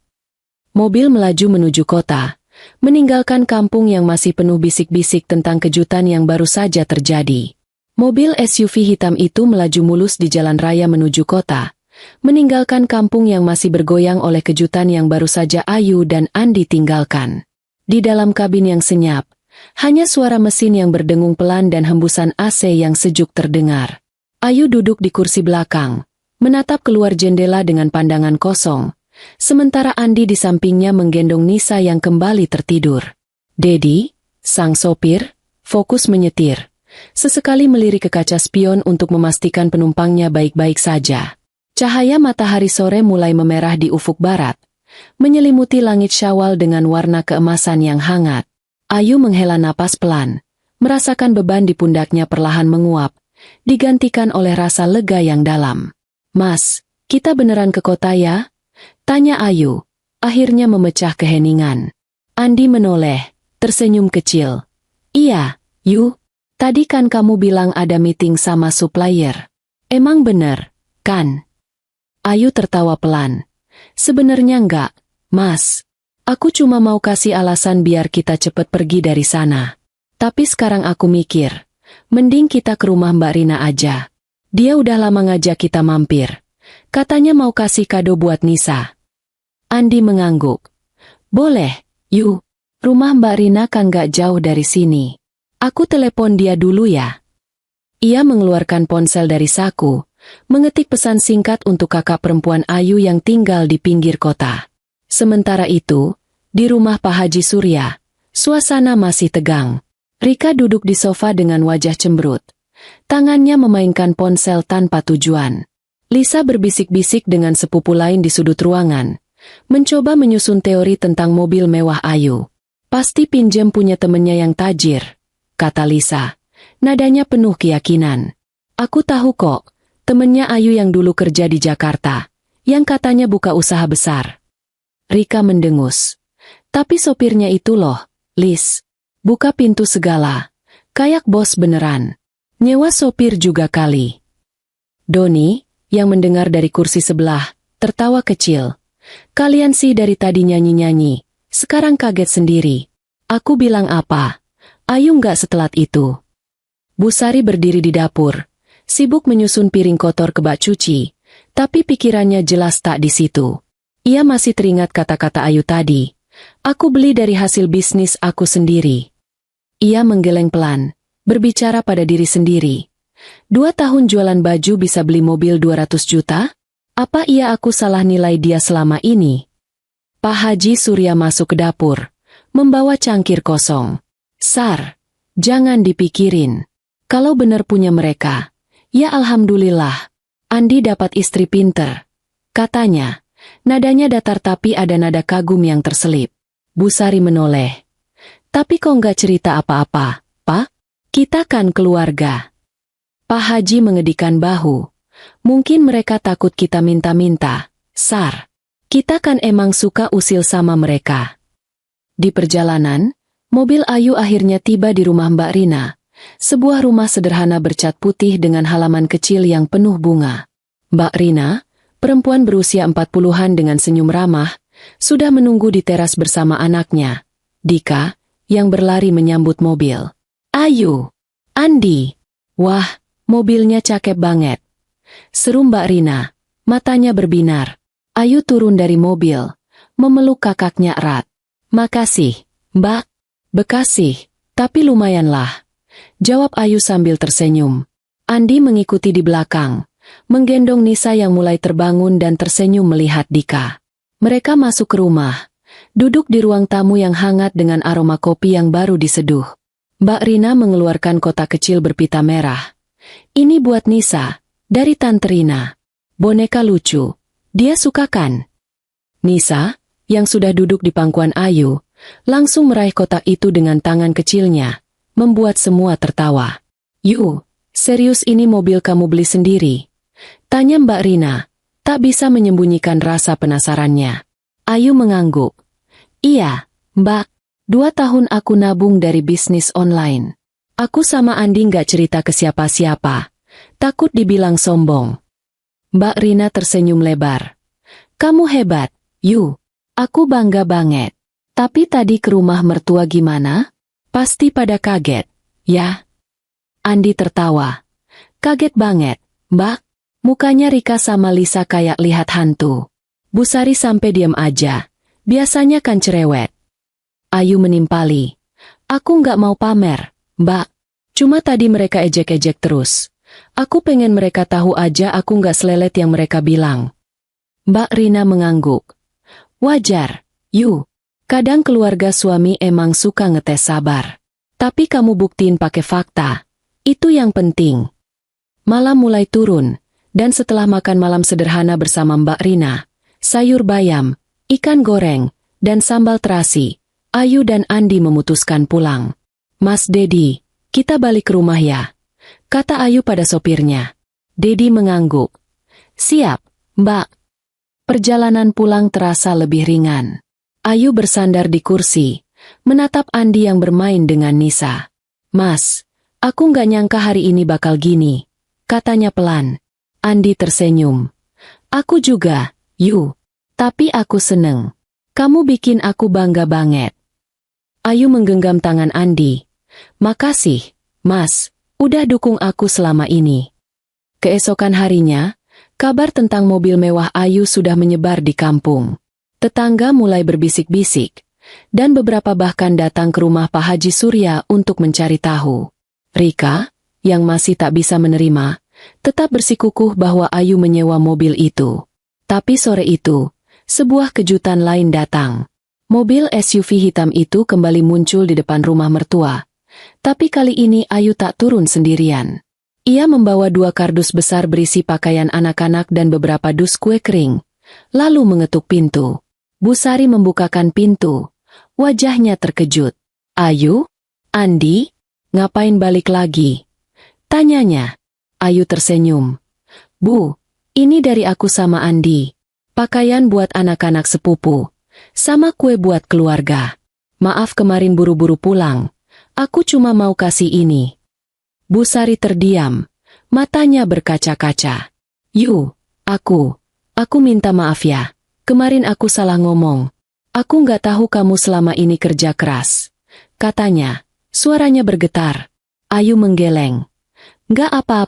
Mobil melaju menuju kota, meninggalkan kampung yang masih penuh bisik-bisik tentang kejutan yang baru saja terjadi. Mobil SUV hitam itu melaju mulus di jalan raya menuju kota, meninggalkan kampung yang masih bergoyang oleh kejutan yang baru saja Ayu dan Andi tinggalkan. Di dalam kabin yang senyap, hanya suara mesin yang berdengung pelan dan hembusan AC yang sejuk terdengar. Ayu duduk di kursi belakang, menatap keluar jendela dengan pandangan kosong, sementara Andi di sampingnya menggendong Nisa yang kembali tertidur. Dedi, sang sopir, fokus menyetir. Sesekali melirik ke kaca spion untuk memastikan penumpangnya baik-baik saja. Cahaya matahari sore mulai memerah di ufuk barat, menyelimuti langit Syawal dengan warna keemasan yang hangat. Ayu menghela napas pelan, merasakan beban di pundaknya perlahan menguap, digantikan oleh rasa lega yang dalam. "Mas, kita beneran ke kota ya?" tanya Ayu, akhirnya memecah keheningan. Andi menoleh, tersenyum kecil. "Iya, Yu. Tadi kan kamu bilang ada meeting sama supplier. Emang bener, kan?" Ayu tertawa pelan. "Sebenarnya enggak, Mas. Aku cuma mau kasih alasan biar kita cepet pergi dari sana. Tapi sekarang aku mikir, mending kita ke rumah Mbak Rina aja. Dia udah lama ngajak kita mampir. Katanya mau kasih kado buat Nisa." Andi mengangguk. "Boleh, Yu. Rumah Mbak Rina kan gak jauh dari sini. Aku telepon dia dulu ya." Ia mengeluarkan ponsel dari saku, mengetik pesan singkat untuk kakak perempuan Ayu yang tinggal di pinggir kota. Sementara itu, di rumah Pak Haji Surya, suasana masih tegang. Rika duduk di sofa dengan wajah cemberut. Tangannya memainkan ponsel tanpa tujuan. Lisa berbisik-bisik dengan sepupu lain di sudut ruangan, mencoba menyusun teori tentang mobil mewah Ayu. "Pasti pinjem punya temennya yang tajir," kata Lisa. Nadanya penuh keyakinan. Aku tahu kok, temennya Ayu yang dulu kerja di Jakarta, yang katanya buka usaha besar. Rika mendengus. Tapi sopirnya itu loh, Lis. Buka pintu segala. Kayak bos beneran. Nyewa sopir juga kali. Doni, yang mendengar dari kursi sebelah, tertawa kecil. Kalian sih dari tadi nyanyi-nyanyi, sekarang kaget sendiri. Aku bilang apa? Ayu nggak setelat itu. Bu Sari berdiri di dapur, sibuk menyusun piring kotor ke bak cuci, tapi pikirannya jelas tak di situ. Ia masih teringat kata-kata Ayu tadi. Aku beli dari hasil bisnis aku sendiri. Ia menggeleng pelan, berbicara pada diri sendiri. 2 tahun jualan baju bisa beli mobil 200 juta? Apa aku salah nilai dia selama ini? Pak Haji Surya masuk ke dapur, membawa cangkir kosong. Sar, jangan dipikirin. Kalau benar punya mereka, ya alhamdulillah. Andi dapat istri pinter. Katanya. Nadanya datar tapi ada nada kagum yang terselip. Bu Sari menoleh. Tapi kok nggak cerita apa-apa, Pak? Kita kan keluarga. Pak Haji mengedikkan bahu. Mungkin mereka takut kita minta-minta. Sar, kita kan emang suka usil sama mereka. Di perjalanan, mobil Ayu akhirnya tiba di rumah Mbak Rina. Sebuah rumah sederhana bercat putih dengan halaman kecil yang penuh bunga. Mbak Rina, perempuan berusia 40-an dengan senyum ramah, sudah menunggu di teras bersama anaknya, Dika, yang berlari menyambut mobil. Ayu, Andi, wah, mobilnya cakep banget. Seru Mbak Rina, matanya berbinar. Ayu turun dari mobil, memeluk kakaknya erat. Makasih, Mbak. Bekasih, tapi lumayanlah. Jawab Ayu sambil tersenyum. Andi mengikuti di belakang, menggendong Nisa yang mulai terbangun dan tersenyum melihat Dika. Mereka masuk ke rumah, duduk di ruang tamu yang hangat dengan aroma kopi yang baru diseduh. Mbak Rina mengeluarkan kotak kecil berpita merah. Ini buat Nisa, dari Tante Rina. Boneka lucu, dia suka kan? Nisa, yang sudah duduk di pangkuan Ayu, langsung meraih kotak itu dengan tangan kecilnya, membuat semua tertawa. Yu, serius ini mobil kamu beli sendiri? Tanya Mbak Rina, tak bisa menyembunyikan rasa penasarannya. Ayu mengangguk. Iya, Mbak, 2 tahun aku nabung dari bisnis online. Aku sama Andi nggak cerita ke siapa-siapa. Takut dibilang sombong. Mbak Rina tersenyum lebar. Kamu hebat, Yu. Aku bangga banget. Tapi tadi ke rumah mertua gimana? Pasti pada kaget, ya? Andi tertawa. Kaget banget, Mbak. Mukanya Rika sama Lisa kayak lihat hantu. Bu Sari sampai diam aja. Biasanya kan cerewet. Ayu menimpali. Aku nggak mau pamer, Mbak. Cuma tadi mereka ejek-ejek terus. Aku pengen mereka tahu aja aku nggak selelet yang mereka bilang. Mbak Rina mengangguk. Wajar, Yu. Kadang keluarga suami emang suka ngetes sabar. Tapi kamu buktiin pakai fakta. Itu yang penting. Malam mulai turun. Dan setelah makan malam sederhana bersama Mbak Rina, sayur bayam, ikan goreng, dan sambal terasi, Ayu dan Andi memutuskan pulang. Mas Dedi, kita balik ke rumah ya, kata Ayu pada sopirnya. Dedi mengangguk. Siap, Mbak. Perjalanan pulang terasa lebih ringan. Ayu bersandar di kursi, menatap Andi yang bermain dengan Nisa. Mas, aku nggak nyangka hari ini bakal gini, katanya pelan. Andi tersenyum. Aku juga, Yu. Tapi aku seneng. Kamu bikin aku bangga banget. Ayu menggenggam tangan Andi. Makasih, Mas, udah dukung aku selama ini. Keesokan harinya, kabar tentang mobil mewah Ayu sudah menyebar di kampung. Tetangga mulai berbisik-bisik, dan beberapa bahkan datang ke rumah Pak Haji Surya untuk mencari tahu. Rika, yang masih tak bisa menerima, tetap bersikukuh bahwa Ayu menyewa mobil itu. Tapi sore itu, sebuah kejutan lain datang. Mobil SUV hitam itu kembali muncul di depan rumah mertua. Tapi kali ini Ayu tak turun sendirian. Ia membawa 2 kardus besar berisi pakaian anak-anak dan beberapa dus kue kering. Lalu mengetuk pintu. Bu Sari membukakan pintu. Wajahnya terkejut. Ayu? Andi? Ngapain balik lagi? Tanyanya. Ayu tersenyum. Bu, ini dari aku sama Andi. Pakaian buat anak-anak sepupu. Sama kue buat keluarga. Maaf kemarin buru-buru pulang. Aku cuma mau kasih ini. Bu Sari terdiam. Matanya berkaca-kaca. Aku minta maaf ya. Kemarin aku salah ngomong. Aku nggak tahu kamu selama ini kerja keras. Katanya, suaranya bergetar. Ayu menggeleng. Nggak apa-apa